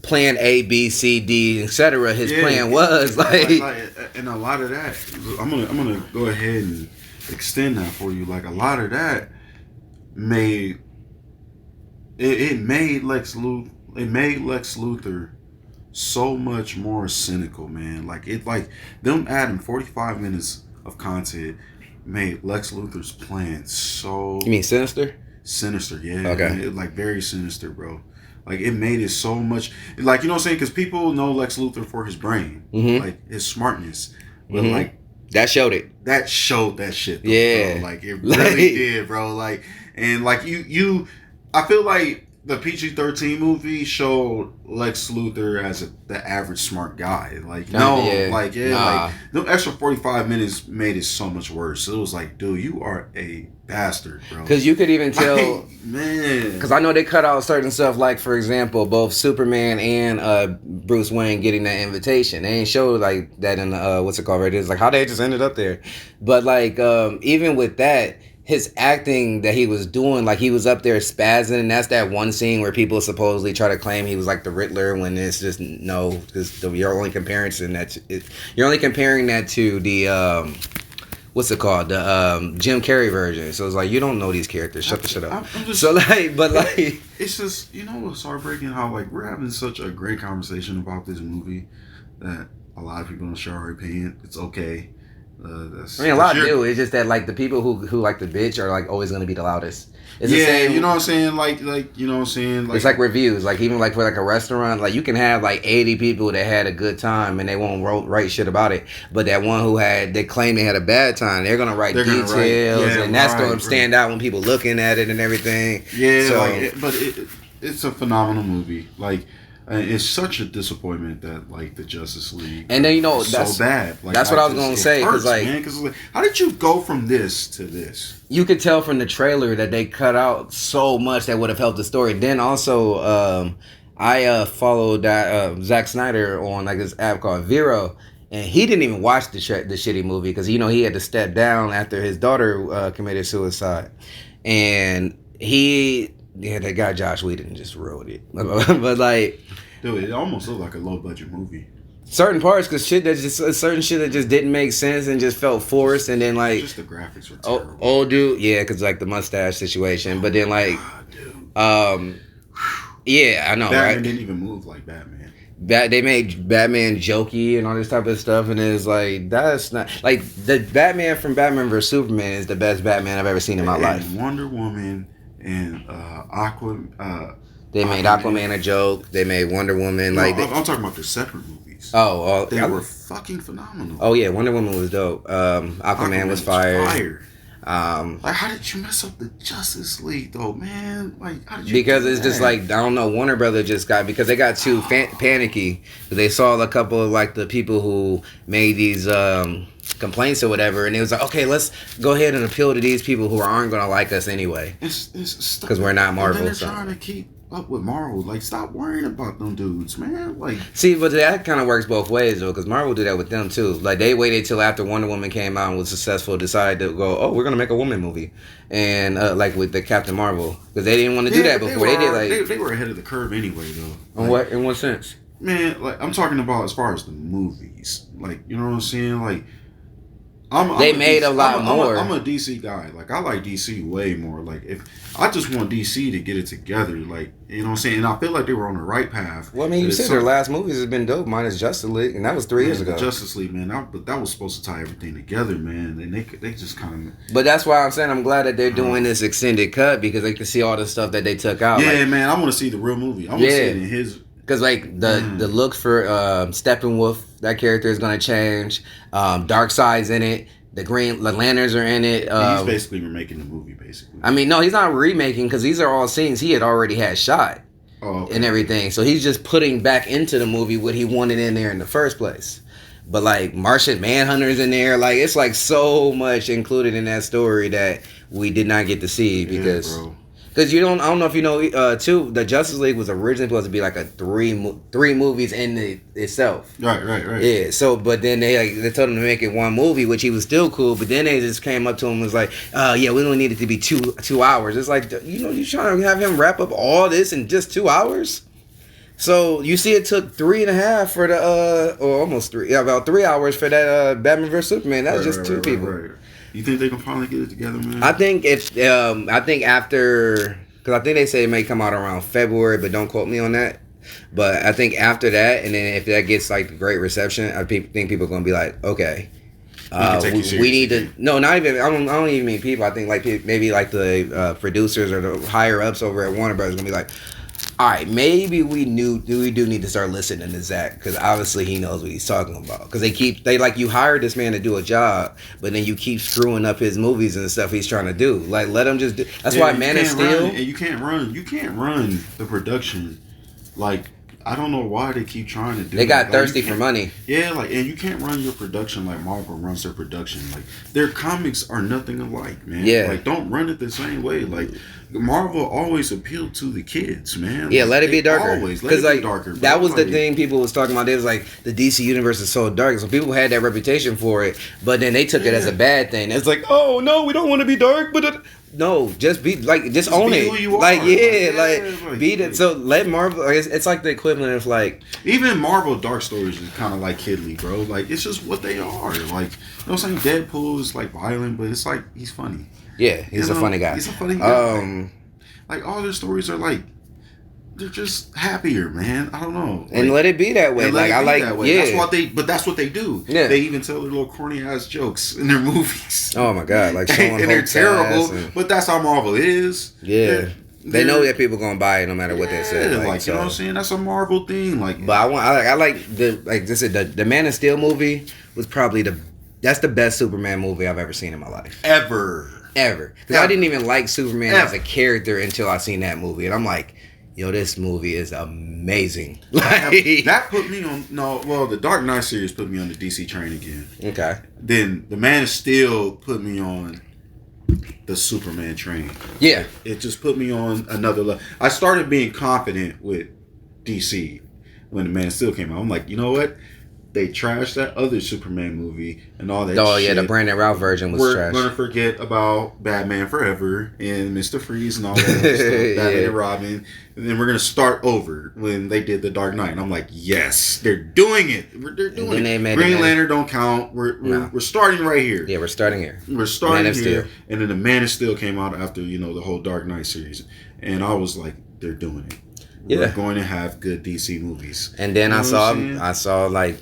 plan A, B, C, D, etc. his plan was. Like, and a lot of that, I'm gonna go ahead and extend that for you. Like, a lot of that made... It made Lex Luthor so much more cynical, man. Like them adding 45 minutes of content made Lex Luthor's plan so. You mean sinister? Sinister, yeah. Okay. Man, like very sinister, bro. Like it made it so much. Like, you know what I'm saying? Because people know Lex Luthor for his brain, like his smartness, but like that showed it. That showed that shit. Though, yeah, bro. Like it really did, bro. Like and like you, I feel like. The PG-13 movie showed Lex Luthor as the average smart guy. Like, like the extra 45 minutes made it so much worse. It was like, dude, you are a bastard, bro. Because you could even tell, man. Because I know they cut out certain stuff, like, for example, both Superman and Bruce Wayne getting that invitation. They ain't showed, like, that in the, what's it called, right? It's like, how they just ended up there. But, like, even with that, his acting that he was doing, like he was up there spazzing, and that's that one scene where people supposedly try to claim he was like the Riddler when it's just no, because you're only comparing that to the what's it called, the Jim Carrey version. So it's like, you don't know these characters. Shut the shit up. So like, but like, it's just, you know, it's heartbreaking how like we're having such a great conversation about this movie that a lot of people don't share our opinion. It's okay. I mean, a lot do. It's just that like the people who like the bitch are like always gonna be the loudest. It's the same, you know what I'm saying? Like you know what I'm saying? Like, it's like reviews. Like even like for like a restaurant, like you can have like 80 people that had a good time and they won't write shit about it. But that one who they claim they had a bad time, they're gonna write details, and that's gonna stand out when people looking at it and everything. Yeah, so, it's a phenomenal movie. Like. It's such a disappointment that like the Justice League, and then that's so bad. Like, that's what I was gonna say. Because like, how did you go from this to this? You could tell from the trailer that they cut out so much that would have helped the story. Then also, I followed Zack Snyder on like this app called Vero, and he didn't even watch the shitty movie because he had to step down after his daughter committed suicide, and that guy Josh Whedon just wrote it, but like, dude, it almost looked like a low budget movie. Certain parts, because certain shit that just didn't make sense and just felt forced, and then like just the graphics were terrible. Oh, dude, yeah, because like the mustache situation, but then like, yeah, I know, Batman right? Didn't even move like Batman. They made Batman jokey and all this type of stuff, and it's like that's not like the Batman from Batman vs Superman is the best Batman I've ever seen in my life. Wonder Woman. And they made Aquaman a joke. They made Wonder Woman I'm talking about the separate movies. They were fucking phenomenal. Oh yeah, Wonder Woman was dope. Aquaman was fire. Like, how did you mess up the Justice League, though, man? Like, how did you? Because it's just like, I don't know, Warner Brother just got, because they got too panicky. They saw a couple of like the people who made these complaints or whatever, and it was like, okay, let's go ahead and appeal to these people who aren't going to like us anyway. It's because we're not Marvel. And they're trying to keep up with Marvel. Like, stop worrying about them dudes, man. Like, see, but that kind of works both ways though, because Marvel did that with them too. Like, they waited till after Wonder Woman came out and was successful, decided to go, oh, we're gonna make a woman movie, and like with the Captain Marvel, because they didn't want to do that before. They were ahead of the curve anyway, though. Like, in what sense? Man, like, I'm talking about as far as the movies. Like, you know what I'm saying? Like, they made a lot more. I'm a DC guy. Like, I like DC way more. Like, if I just want DC to get it together, like, you know what I'm saying? And I feel like they were on the right path. Well, I mean, you said their last movies have been dope, minus Justice League, and that was 3 years ago. Justice League, man, that was supposed to tie everything together, man. And they just kind of. But that's why I'm saying I'm glad that they're doing this extended cut, because they can see all the stuff that they took out. Yeah, like, man, I want to see the real movie. I want to see it in his. Because like the look for Steppenwolf, that character is gonna change. Darkseid's in it. The Lanterns are in it. He's basically remaking the movie, basically. I mean, no, he's not remaking, because these are all scenes he had already had shot and everything. So he's just putting back into the movie what he wanted in there in the first place. But like Martian Manhunter's in there. Like, it's like so much included in that story that we did not get to see because. Yeah, because I don't know if you know, too, the Justice League was originally supposed to be like a three movies in itself. Right. Yeah. So, but then they told him to make it one movie, which he was still cool. But then they just came up to him and was like, yeah, we don't need it to be two hours. It's like, you trying to have him wrap up all this in just 2 hours? So you see, it took 3.5 for the or almost 3, about 3 hours for that Batman vs Superman. That was just two people. Right. You think they can finally get it together, man? I think after, because I think they say it may come out around February, but don't quote me on that. But I think after that, and then if that gets like a great reception, I think people are gonna be like, okay, we need to. No, not even. I don't even mean people. I think like maybe like the producers or the higher ups over at Warner Brothers gonna be like, all right, maybe we do need to start listening to Zach, because obviously he knows what he's talking about. Because they like, you hired this man to do a job, but then you keep screwing up his movies and stuff he's trying to do. Like, let him just do. That's why Man of Steel. And you can't run the production. Like, I don't know why they keep trying to do. They got thirsty for money. Yeah, like, and you can't run your production like Marvel runs their production. Like, their comics are nothing alike, man. Yeah. Like, don't run it the same way. Like, Marvel always appealed to the kids, man. Yeah, like, let it be darker. Always let it be darker. Bro. That was the thing people was talking about. It was like the DC universe is so dark, so people had that reputation for it, but then they took it as a bad thing. It's like, oh no, we don't want to be dark, but no, just be like, just own it. Who you are. Like, like be that. So let Marvel. It's like the equivalent of like, even Marvel dark stories is kind of like kidly, bro. Like, it's just what they are. Like, you know what I'm saying? Deadpool is like violent, but it's like he's funny. Yeah, he's a funny guy. He's a funny guy. Like, all their stories are like, they're just happier, man. I don't know. Like, and let it be that way. Like, I like, yeah. That's what they do. Yeah. They even tell their little corny ass jokes in their movies. Oh my god, like showing and they're terrible. But that's how Marvel is. Yeah. They know that people gonna buy it no matter what they say. Like, you know what I'm saying? That's a Marvel thing. Like, but I like the Man of Steel movie was probably that's the best Superman movie I've ever seen in my life. Ever. Because I didn't even like Superman as a character until I seen that movie, and I'm like, yo, this movie is amazing. Like, that put me on. The Dark Knight series put me on the DC train again. Okay. Then the Man of Steel put me on the Superman train. Yeah. It just put me on another level. I started being confident with DC when the Man of Steel came out. I'm like, you know what? They trashed that other Superman movie and all that shit. Oh, yeah, the Brandon Routh version was trash. We're going to forget about Batman Forever and Mr. Freeze and all that other stuff. Batman and Robin. And then we're going to start over when they did The Dark Knight. And I'm like, yes, they're doing it. They're doing it. Green Lantern don't count. We're starting right here. Yeah, we're starting here. We're starting here. And then The Man of Steel came out after, the whole Dark Knight series. And I was like, they're doing it. We're going to have good DC movies. And then I saw like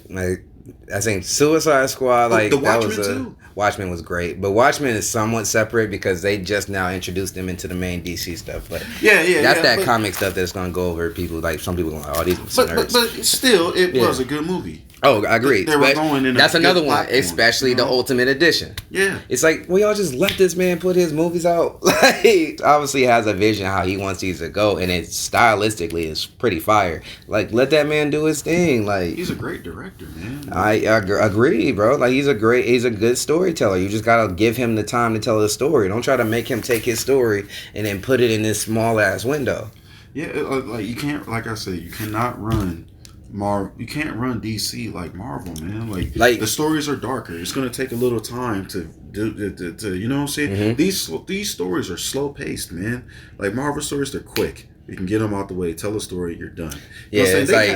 I think Suicide Squad, like the Watchmen too. Watchmen was great, but Watchmen is somewhat separate because they just now introduced them into the main DC stuff. But that's comic stuff that's gonna go over people. Like, some people are like, oh, these nerds. But still, it was a good movie. Oh, I agree. They were going in. That's another one, platform, especially the Ultimate Edition. Yeah, it's like, well, y'all just let this man put his movies out. Like, obviously, has a vision how he wants these to go, and it stylistically is pretty fire. Like, let that man do his thing. Like, he's a great director, man. I agree, bro. Like, he's a good storyteller. You just gotta give him the time to tell the story. Don't try to make him take his story and then put it in this small ass window. Yeah, like you can't. Like I said, you cannot run. You can't run DC like Marvel, man. Like the stories are darker. It's gonna take a little time to do to you know what I'm saying. Mm-hmm. These stories are slow paced, man. Like Marvel stories, they're quick. You can get them out the way, tell a story, you're done. You know it's like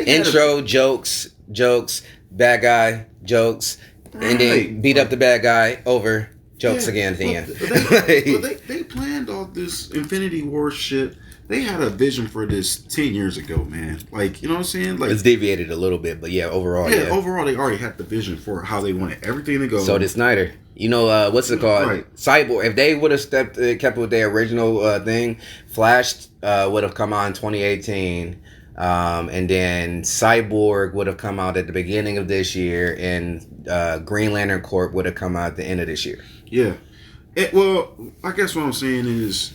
intro jokes, bad guy jokes, right. And then beat up the bad guy over jokes again at the end. They planned all this Infinity War shit. They had a vision for this 10 years ago, man. Like, you know what I'm saying? Like, it's deviated a little bit, but overall. Yeah, overall, they already had the vision for how they wanted everything to go. So did Snyder. You know, what's it called? Right. Cyborg. If they would have kept with their original thing, Flash would have come out in 2018. And then Cyborg would have come out at the beginning of this year, and Green Lantern Corp would have come out at the end of this year. Yeah. Well, I guess what I'm saying is,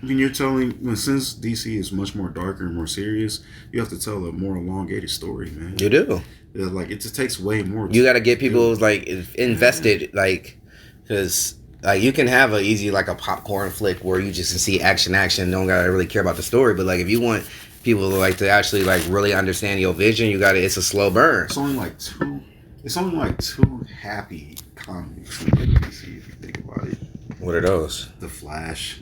when you're since DC is much more darker and more serious, you have to tell a more elongated story, man. You do. Yeah, like it just takes way more. You got to get people like invested, like, because like you can have a popcorn flick where you just see action, don't gotta really care about the story. But like if you want people to actually like really understand your vision, it's a slow burn. It's only like two happy comics in DC if you think about it. What are those? The Flash.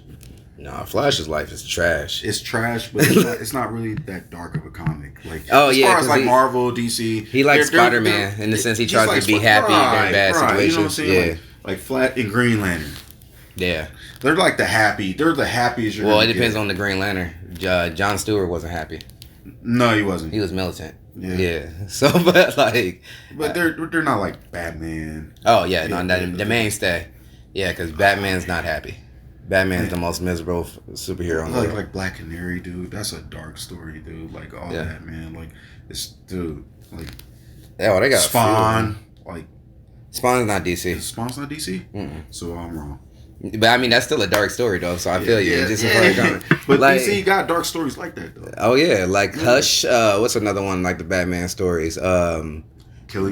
Nah, Flash's life is trash. It's trash, but it's not really that dark of a comic. Like as far as like Marvel, DC, he likes Spider-Man in the sense he tries to be happy during bad situations. You know what I'm saying? Yeah, like Flat and Green Lantern. Yeah, they're like the happiest. Well, it depends on the Green Lantern. John Stewart wasn't happy. No, he wasn't. He was militant. Yeah. So, but they're not like Batman. Oh yeah, the mainstay. Yeah, because Batman's not happy. Batman's the most miserable superhero. Like Black Canary, dude. That's a dark story, dude. Like all that, man. Like they got Spawn. Like Spawn's not DC. Spawn's not DC. So I'm wrong. But I mean, that's still a dark story, though. So I feel you. Yeah, just but DC got dark stories like that, though. Oh yeah, like Hush. What's another one like the Batman stories? Killing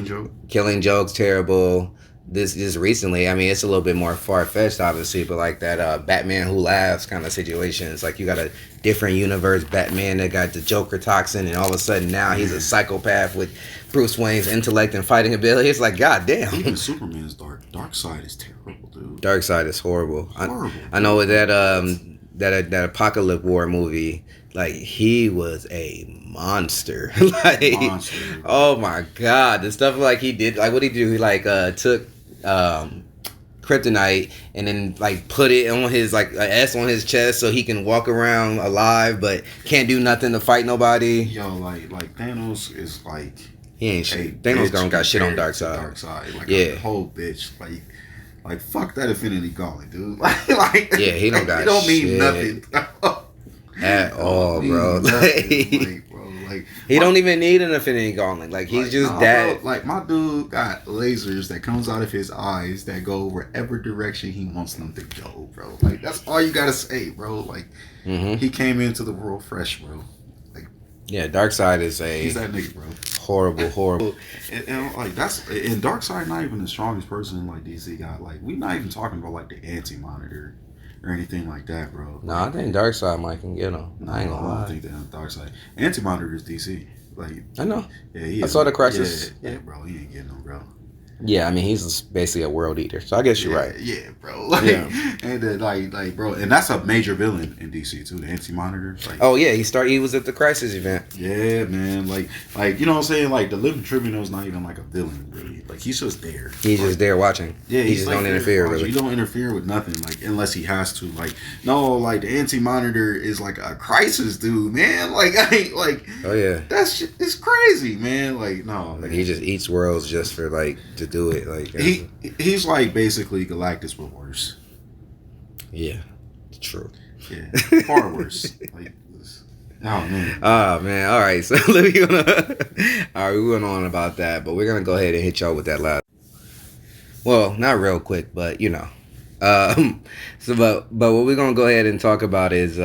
Joke. Killing Joke's terrible. This just recently, I mean, it's a little bit more far-fetched, obviously, but like that Batman Who Laughs kind of situation. It's like you got a different universe Batman that got the Joker toxin, and all of a sudden now he's a psychopath with Bruce Wayne's intellect and fighting ability. It's like, goddamn. Even Superman's dark. Dark side is terrible, dude. Dark side is horrible. Horrible. I know with that Apocalypse War movie, like he was a monster. Oh my god, the stuff like he did, like what he do, he like took kryptonite and then like put it on his like an S on his chest so he can walk around alive but can't do nothing to fight nobody. Yo, like Thanos is like he ain't shit. Thanos don't got shit on Dark Side. Like a whole bitch. Like fuck that Infinity Gauntlet, dude. Like yeah, he don't got. It don't mean nothing at all, bro. He don't even need an Infinity Gauntlet. Like he's just that. Bro, like my dude got lasers that comes out of his eyes that go wherever direction he wants them to go, bro. Like that's all you gotta say, bro. Like he came into the world fresh, bro. Like yeah, Darkseid is he's that nigga, bro. Horrible. And like that's and Darkseid not even the strongest person like DC got. Like we not even talking about like the Anti-Monitor or anything like that, bro. No, I think Darkseid might can get him. I ain't gonna lie. I think that Darkseid. Anti-Monitor is DC. Like I know. Yeah, I saw the Crisis. Yeah, bro. He ain't getting him, bro. Yeah, I mean he's basically a world eater, so I guess you're right. Yeah, bro. Like, and then like, bro, and that's a major villain in DC too. The Anti-Monitor. Like, oh yeah, he was at the Crisis event. Yeah, man. Like you know what I'm saying? Like the Living Tribunal's not even like a villain, really. Like he's just there. He's just there watching. Yeah, he just like don't interfere really. He don't interfere with nothing, like unless he has to. Like no, like the Anti-Monitor is like a crisis dude, man. Like oh yeah, that's shit, it's crazy, man. Like no, like he just eats worlds just for like to do it. Like he's like basically Galactus but worse. Yeah, true. Yeah, far worse. Like Oh man. Oh man. All right. So let me all right, we went on about that, but we're gonna go ahead and hit y'all with that last. Well, not real quick, but you know. So, but what we're gonna go ahead and talk about is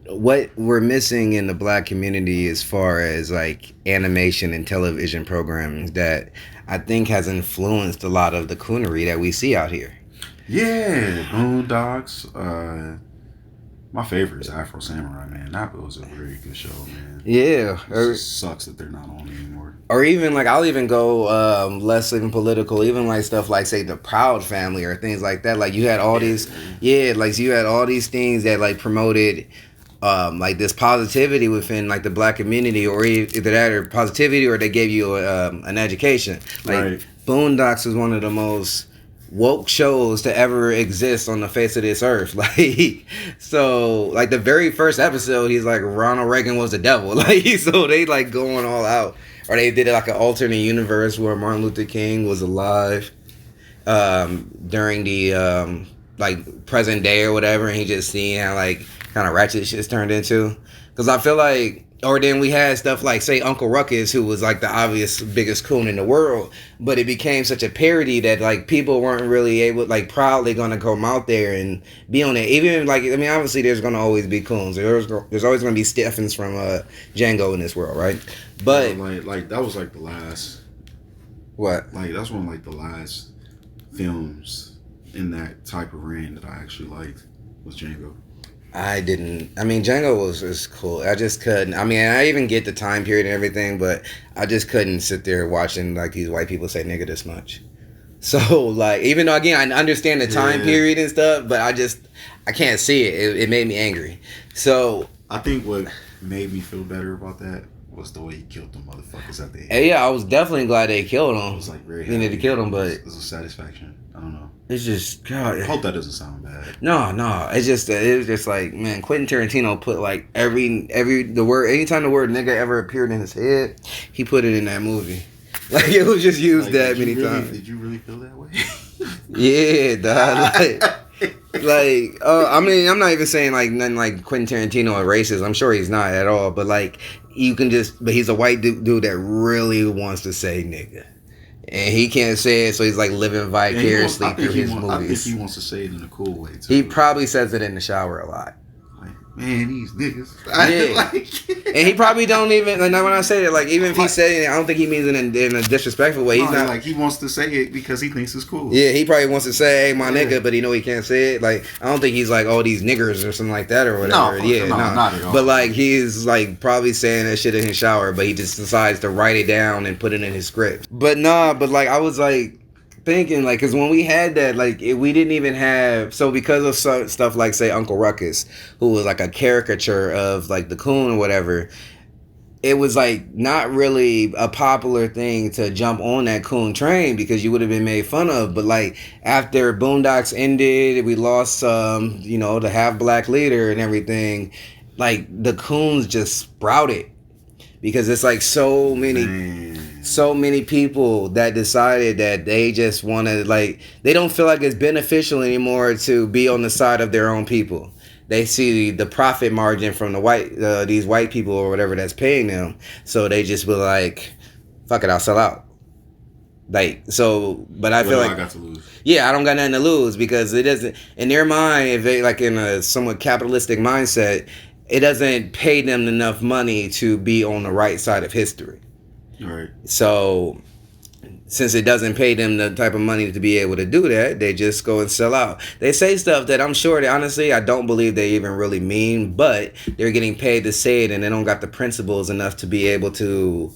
what we're missing in the black community as far as like animation and television programming that I think has influenced a lot of the coonery that we see out here. Yeah, Boondocks. My favorite is Afro Samurai, man. That was a very good show, man. Yeah, It just sucks that they're not on anymore. Or even like I'll even go less even political, even like stuff like say the Proud Family or things like that. Like you had all these, like you had all these things that like promoted like this positivity within like the black community, or either that or positivity, or they gave you an education. Like Right. Boondocks was one of the most woke shows to ever exist on the face of this earth. Like, so like the very first episode, he's like Ronald Reagan was the devil. Like, so they like going all out. Or they did like an alternate universe where Martin Luther King was alive during the like present day or whatever, and he just seeing how like kind of ratchet shit's turned into. Because I feel like, or then we had stuff like say Uncle Ruckus, who was like the obvious biggest coon in the world, but it became such a parody that like people weren't really able, like proudly gonna come out there and be on it. Even like, I mean, obviously there's gonna always be coons. There's always gonna be Steffens from Django in this world, right? But like that was like the last. What? Like that's one of like the last films in that type of reign that I actually liked was Django. I didn't. I mean, Django was cool. I just couldn't. I mean, I even get the time period and everything, but I just couldn't sit there watching like these white people say nigga this much. So like, even though again I understand the time period and stuff, but I can't see it. It made me angry. So I think what made me feel better about that was the way he killed them motherfuckers at the end. Yeah, I was definitely glad they killed him. I was like very happy. They needed to kill him, but it was a satisfaction. I don't know. It's just God. I hope that doesn't sound bad. No. It was just like, man, Quentin Tarantino put like the word, anytime the word nigga ever appeared in his head, he put it in that movie. Like it was just used like, that many times. Did you really feel that way? Yeah, dog. I mean, I'm not even saying like nothing like Quentin Tarantino or racist. I'm sure he's not at all. But like, but he's a white dude that really wants to say nigga. And he can't say it, so he's like living vicariously through his movies. I think he wants to say it in a cool way too. He probably says it in the shower a lot. Man, these niggas. Yeah. And he probably don't even, like, when I say it, like, even if he said it, I don't think he means it in a disrespectful way. He's not like, he wants to say it because he thinks it's cool. Yeah, he probably wants to say, hey, my nigga, but he know he can't say it. Like, I don't think he's like, oh, these niggers or something like that or whatever. No, not at all. But, like, he's, like, probably saying that shit in his shower, but he just decides to write it down and put it in his script. But, like, I was, like, thinking, like, because when we had that, like, we didn't even have, so because of stuff like, say, Uncle Ruckus, who was like a caricature of like the coon or whatever, it was like not really a popular thing to jump on that coon train because you would have been made fun of. But like after Boondocks ended, we lost the half black leader and everything, like the coons just sprouted because it's like so many people that decided that they just want to, like, they don't feel like it's beneficial anymore to be on the side of their own people. They see the profit margin from these white people or whatever that's paying them, so they just be like, fuck it, I'll sell out. Like, so, but I feel like I got to lose. Yeah, I don't got nothing to lose because it doesn't, in their mind, if they like in a somewhat capitalistic mindset, it doesn't pay them enough money to be on the right side of history. Right. So, since it doesn't pay them the type of money to be able to do that, they just go and sell out. They say stuff that I'm sure that honestly I don't believe they even really mean, but they're getting paid to say it and they don't got the principles enough to be able to.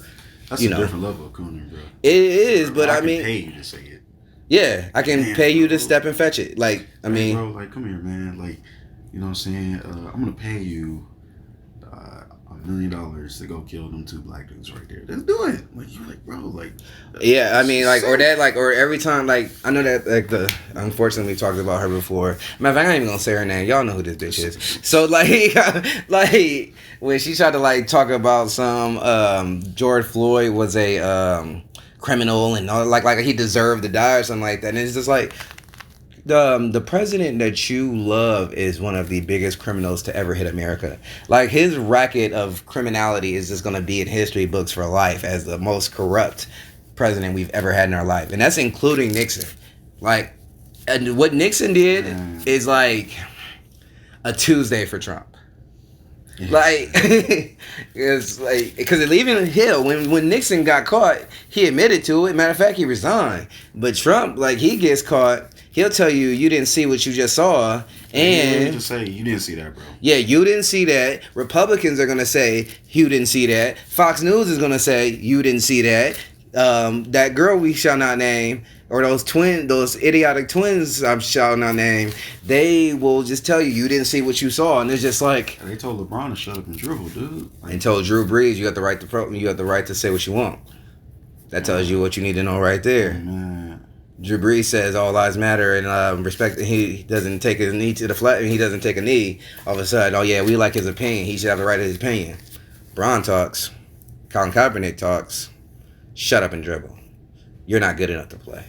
That's a different level of cooning, bro. It is, but I mean, I can pay you to say it. Yeah, I can pay you to step and fetch it. Like, I mean, bro, like, come here, man. Like, you know what I'm saying? I'm gonna pay you $1 million to go kill them 2 black dudes right there. Let's do it. Like, you're like, bro, like. Yeah, I mean, like, or that, like, or every time, like, I know that, like, unfortunately, we talked about her before. Matter of fact, I ain't even gonna say her name. Y'all know who this bitch is. So, like, like, when she tried to, like, talk about some, George Floyd was a, criminal and all, like he deserved to die or something like that. And it's just like, the president that you love is one of the biggest criminals to ever hit America. Like his racket of criminality is just gonna be in history books for life as the most corrupt president we've ever had in our life, and that's including Nixon. Like, and what Nixon did is like a Tuesday for Trump. Like, it's like, because even Hill, when Nixon got caught, he admitted to it. Matter of fact, he resigned. But Trump, like, he gets caught, he'll tell you, you didn't see what you just saw. And just say, you didn't see that, bro. Yeah, you didn't see that. Republicans are going to say, you didn't see that. Fox News is going to say, you didn't see that. That girl we shall not name, or those idiotic twins I shall not name, they will just tell you didn't see what you saw, and it's just like they told LeBron to shut up and dribble, dude. Like, and told Drew Brees you got the right to say what you want. That tells you what you need to know right there. Man. Drew Brees says all lives matter and respect. He doesn't take his knee to the flat. He doesn't take a knee. All of a sudden, oh yeah, we like his opinion. He should have the right to his opinion. Bron talks. Colin Kaepernick talks. Shut up and dribble. You're not good enough to play.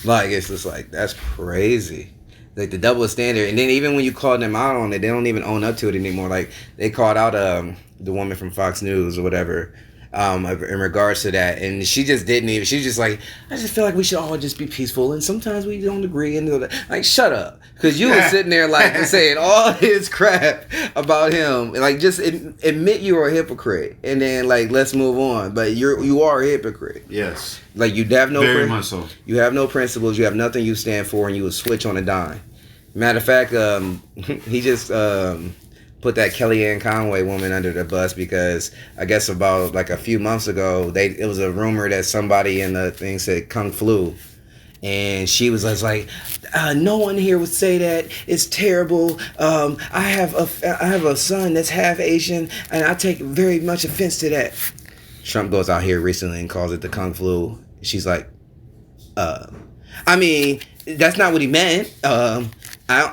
Like, it's just like, that's crazy. Like, the double standard. And then even when you call them out on it, they don't even own up to it anymore. Like, they called out the woman from Fox News or whatever in regards to that. And she just didn't even, she just like, I just feel like we should all just be peaceful. And sometimes we don't agree. And like, shut up. Because you were sitting there like saying all his crap about him. Like, just admit you are a hypocrite. And then, like, let's move on. But you are a hypocrite. Yes. Like, you have no very much so. You have no principles. You have nothing you stand for, and you will switch on a dime. Matter of fact, he just put that Kellyanne Conway woman under the bus because I guess about like a few months ago, it was a rumor that somebody in the thing said Kung Flu. And she was just like, no one here would say that. It's terrible. I have a son that's half Asian, and I take very much offense to that. Trump goes out here recently and calls it the Kung Flu. She's like, I mean, that's not what he meant. I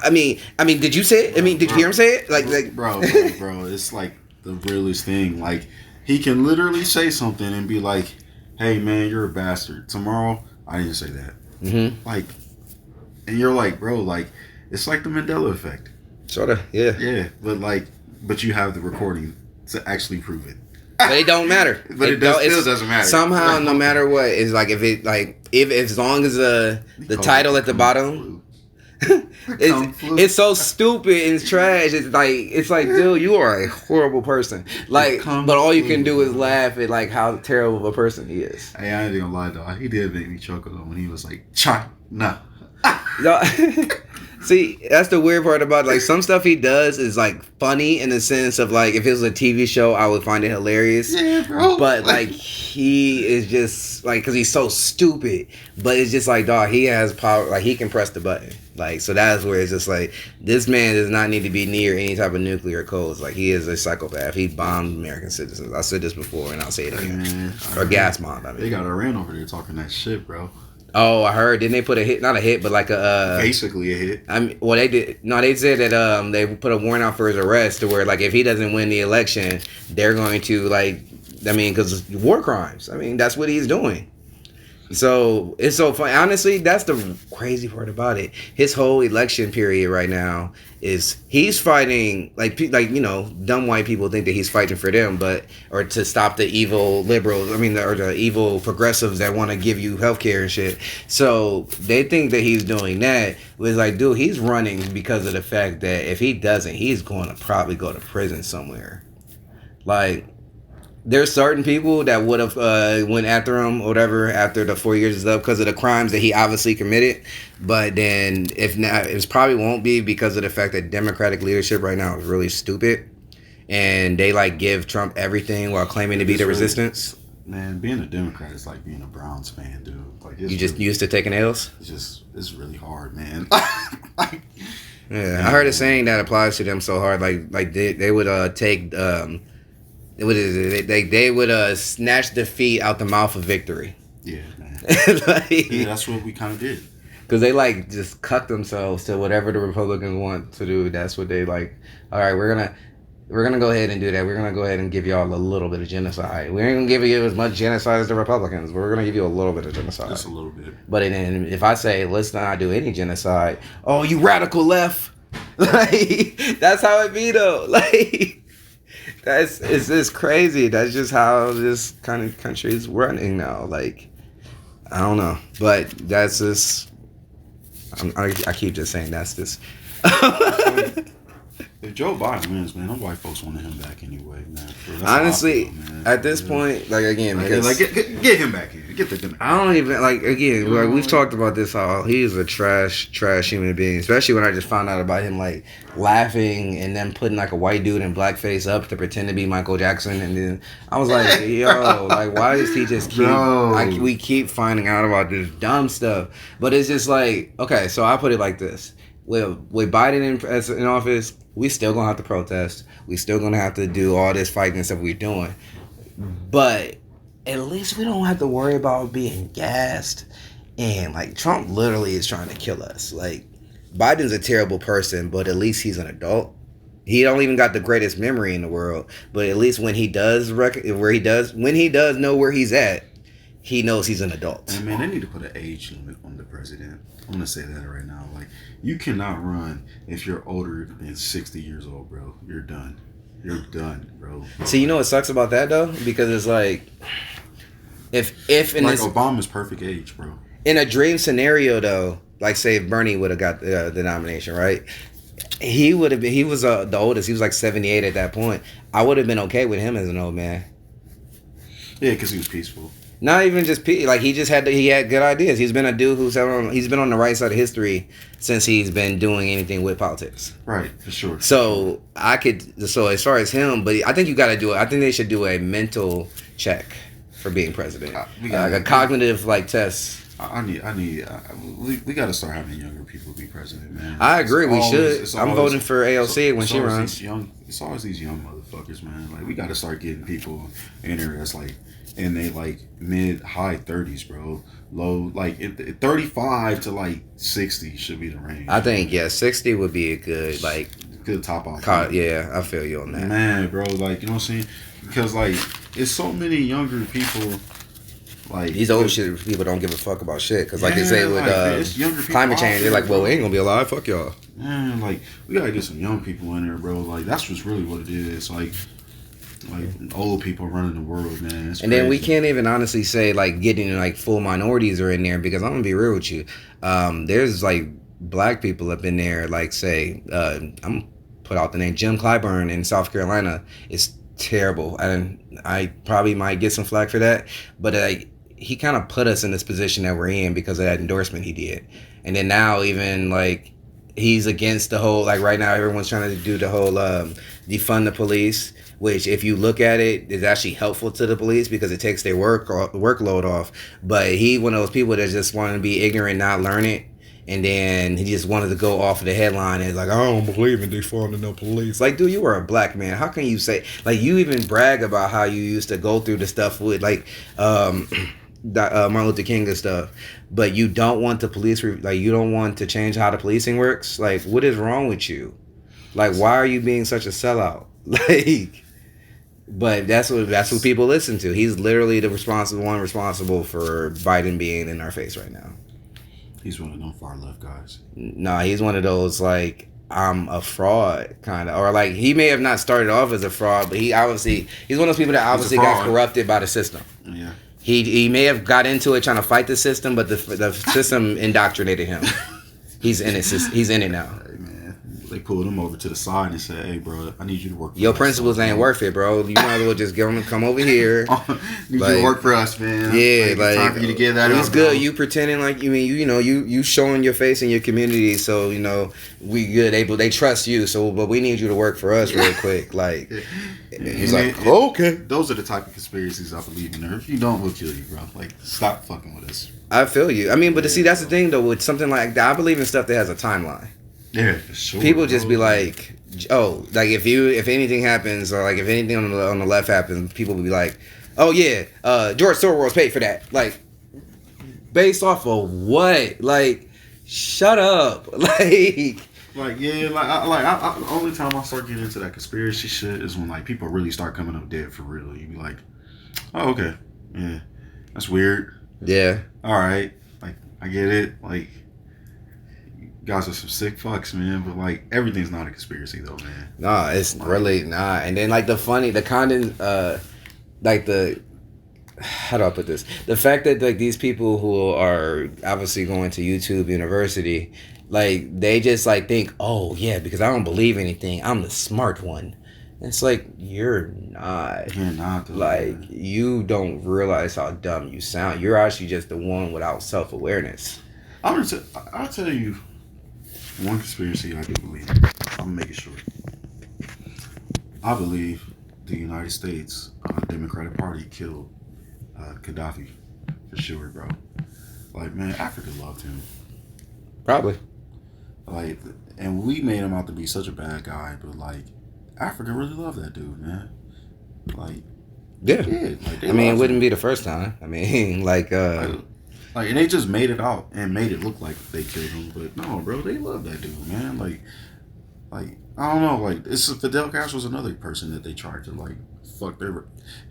mean, did you say it? I mean, did you hear him say it? Like, bro, it's like the realest thing. Like, he can literally say something and be like, hey, man, you're a bastard. Tomorrow, I didn't say that. Mm-hmm. Like, and you're like, bro, like, it's like the Mandela effect. Sort of, yeah. Yeah, but you have the recording to actually prove it. But it don't matter. But it still doesn't matter. Somehow, no matter what, it's like if as long as the title at the bottom, it's so stupid and it's trash. It's like, dude, you are a horrible person. Like, but all you can do is laugh at like how terrible of a person he is. Hey, I ain't gonna lie though, he did make me chuckle though when he was like, China. See, that's the weird part about it. Like, some stuff he does is like funny in the sense of like if it was a TV show, I would find it hilarious. Yeah, bro. But like he is just like, because he's so stupid. But it's just like, dog, he has power. Like, he can press the button. Like, so that's where it's just like, this man does not need to be near any type of nuclear codes. Like, he is a psychopath. He bombed American citizens. I said this before and I'll say it again. Or gas bomb. I mean, they got Iran over there talking that shit, bro. Oh, I heard. Didn't they put a hit? Not a hit, but like a basically a hit. I mean, well, they did. No, they said that they put a warrant out for his arrest, to where like if he doesn't win the election, they're going to like. I mean, because war crimes. I mean, that's what he's doing. So it's so funny. Honestly, that's the crazy part about it. His whole election period right now is he's fighting like you know, dumb white people think that he's fighting for them, or to stop the evil liberals. I mean, or the evil progressives that want to give you healthcare and shit. So they think that he's doing that. Was like, dude, he's running because of the fact that if he doesn't, he's going to probably go to prison somewhere. Like, there's certain people that would have went after him or whatever after the 4 years is up because of the crimes that he obviously committed. But then if not, it probably won't be because of the fact that Democratic leadership right now is really stupid. And they like give Trump everything while claiming to be the resistance. Man, being a Democrat is like being a Browns fan, dude. Like, you just used to taking L's? It's really hard, man. Yeah, I heard a saying that applies to them so hard. Like they would take... They would snatch defeat out the mouth of victory. Yeah, man. Yeah, that's what we kind of did. Because they like just cut themselves to whatever the Republicans want to do. That's what they like. All right, we're gonna. We're gonna go ahead and do that. We're gonna go ahead and give y'all a little bit of genocide. We ain't gonna give you as much genocide as the Republicans. But we're gonna give you a little bit of genocide. Just a little bit. But then if I say let's not do any genocide, oh, you radical left. Like that's how it be though. Like it's just crazy. That's just how this kind of country is running now. Like I don't know, but that's just. I keep just saying that's just. If Joe Biden wins, man, them white folks want him back anyway, man. Honestly, at this point, like again, because get him back here, get the. I don't even like again. Like we've talked about this. How he's a trash human being. Especially when I just found out about him like laughing and then putting like a white dude in blackface up to pretend to be Michael Jackson, and then I was like, yo, like why does he just keep? We keep finding out about this dumb stuff, but it's just like okay. So I put it like this. With Biden in office, we still gonna have to protest. We still gonna have to do all this fighting and stuff we're doing. But at least we don't have to worry about being gassed. And like Trump literally is trying to kill us. Like Biden's a terrible person, but at least he's an adult. He don't even got the greatest memory in the world. But at least when he does know where he's at, he knows he's an adult. And man, they need to put an age limit on the president. I'm gonna say that right now. Like, you cannot run if you're older than 60 years old, bro. You're done. You're done, bro. See, you know what sucks about that though? Because it's like, if in like this Obama's perfect age, bro. In a dream scenario though, like say if Bernie would have got the nomination, right? He would have been. He was the oldest. He was like 78 at that point. I would have been okay with him as an old man. Yeah, because he was peaceful. Not even just like he had good ideas. He's been a dude he's been on the right side of history since he's been doing anything with politics. Right, for sure. So as far as him, but I think you got to do it. I think they should do a mental check for being president, like a cognitive like test. We got to start having younger people be president, man. I agree. We should. I'm voting for AOC when she runs. It's always these young motherfuckers, man. Like we got to start getting people in there that's like. And they like mid-high 30s, bro. Low, like 35 to like 60 should be the range. I think 60 would be a good good top off. Yeah, I feel you on that. Man, bro, like you know what I'm saying? Because like it's so many younger people. Like these old shit people don't give a fuck about shit. Because like they say with climate change, they're like, well, we ain't gonna be alive. Fuck y'all. Man, like we gotta get some young people in there, bro. Like that's what's really what it is. Like old people running the world, man. It's and crazy. Then we can't even honestly say like getting like full minorities are in there because I'm gonna be real with you. There's like black people up in there. Like say, I'm put out the name Jim Clyburn in South Carolina. It's terrible, and I probably might get some flack for that. But he kind of put us in this position that we're in because of that endorsement he did. And then now even like he's against the whole like right now everyone's trying to do the whole defund the police. Which, if you look at it, is actually helpful to the police because it takes their workload off. But he one of those people that just wanted to be ignorant, not learn it, and then he just wanted to go off of the headline and like, I don't believe in defunding the police. Like, dude, you are a black man. How can you say like you even brag about how you used to go through the stuff with like Martin Luther King and stuff, but you don't want the police like you don't want to change how the policing works. Like, what is wrong with you? Like, why are you being such a sellout? Like. But that's what people listen to. He's literally the one responsible for Biden being in our face right now. He's one of them far left guys. No, he's one of those like I'm a fraud kind of, or like he may have not started off as a fraud, but he's one of those people that obviously got corrupted by the system. Yeah. He may have got into it trying to fight the system, but the system indoctrinated him. He's in it. He's in it now. They pulled him over to the side and said, "Hey, bro, I need you to work for your us. principles ain't worth it, bro. You might as well just come over here. Need you to work for us, man. Yeah, like time for you to get that. It's good. Bro. You pretending like you showing your face in your community, so we good. They trust you. So, but we need you to work for us real quick. Like he's like, okay. Those are the type of conspiracies I believe in. If you don't, we'll kill you, bro. Like, stop fucking with us. I feel you. I mean, but see, that's the thing though. With something like that, I believe in stuff that has a timeline. Yeah, for sure. People just be like, oh, like if anything happens or like if anything on the left happens, people will be like, oh yeah, George Soros paid for that. Like, based off of what? Like, shut up. Like, Like yeah, the only time I start getting into that conspiracy shit is when like people really start coming up dead for real. You be like, oh okay, yeah, that's weird. Yeah. All right, like I get it. Like you guys are some sick fucks, man. But like everything's not a conspiracy though, man. No, it's really not. And then like the content, like the how do I put this? The fact that like these people who are obviously going to YouTube University, like they just like think, oh yeah, because I don't believe anything, I'm the smart one. And it's like you're not. You're not though, like man. you don't realize how dumb you sound. You're actually just the one without self-awareness. I'll tell you one conspiracy I do believe. I'm gonna make it short. I believe the United States Democratic Party killed Gaddafi for sure, bro. Like, man, Africa loved him. Probably. Like, and we made him out to be such a bad guy, but like, Africa really loved that dude, man. Like, yeah. Like, I mean, it wouldn't be the first time. I mean, like, and they just made it out and made it look like they killed him, but no, bro, they love that dude, man. Like, I don't know, like, Fidel Castro's another person that they tried to like fuck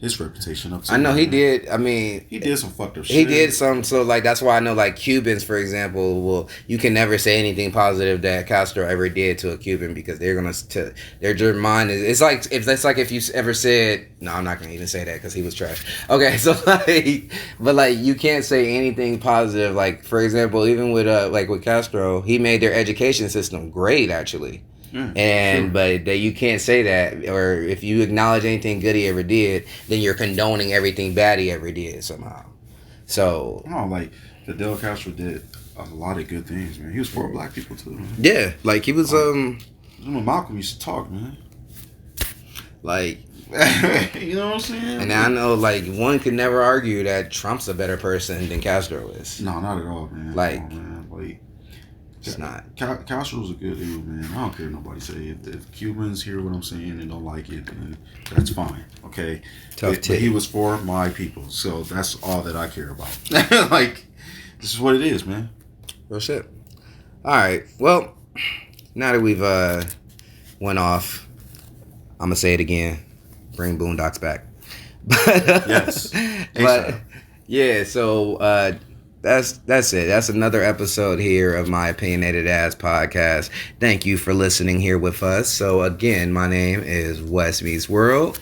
his reputation up. I know he did. I mean, he did some fucked up shit. He did some. So like that's why I know like Cubans, for example, will you can never say anything positive that Castro ever did to a Cuban because they're gonna their mind is it's like if you ever said no, I'm not gonna even say that because he was trash. Okay, so like, but like you can't say anything positive. Like for example, even with like with Castro, he made their education system great actually. And but you can't say that, or if you acknowledge anything good he ever did, then you're condoning everything bad he ever did somehow. So like Fidel Castro did a lot of good things, man. He was for black people too, man. Yeah, like he was when Malcolm used to talk, man. Like you know what I'm saying? And I know like one could never argue that Trump's a better person than Castro is. No, not at all, man. Like, no, man. Like it's not. Castro's a good dude, man. I don't care what nobody say. If Cubans hear what I'm saying and don't like it, then that's fine. Okay. But he was for my people, so that's all that I care about. Like, this is what it is, man. Real shit. All right. Well, now that we've went off, I'm gonna say it again. Bring Boondocks back. Yes. But yeah. So. That's it. That's another episode here of my Opinionated Ass podcast. Thank you for listening here with us. So again, my name is West Meets World.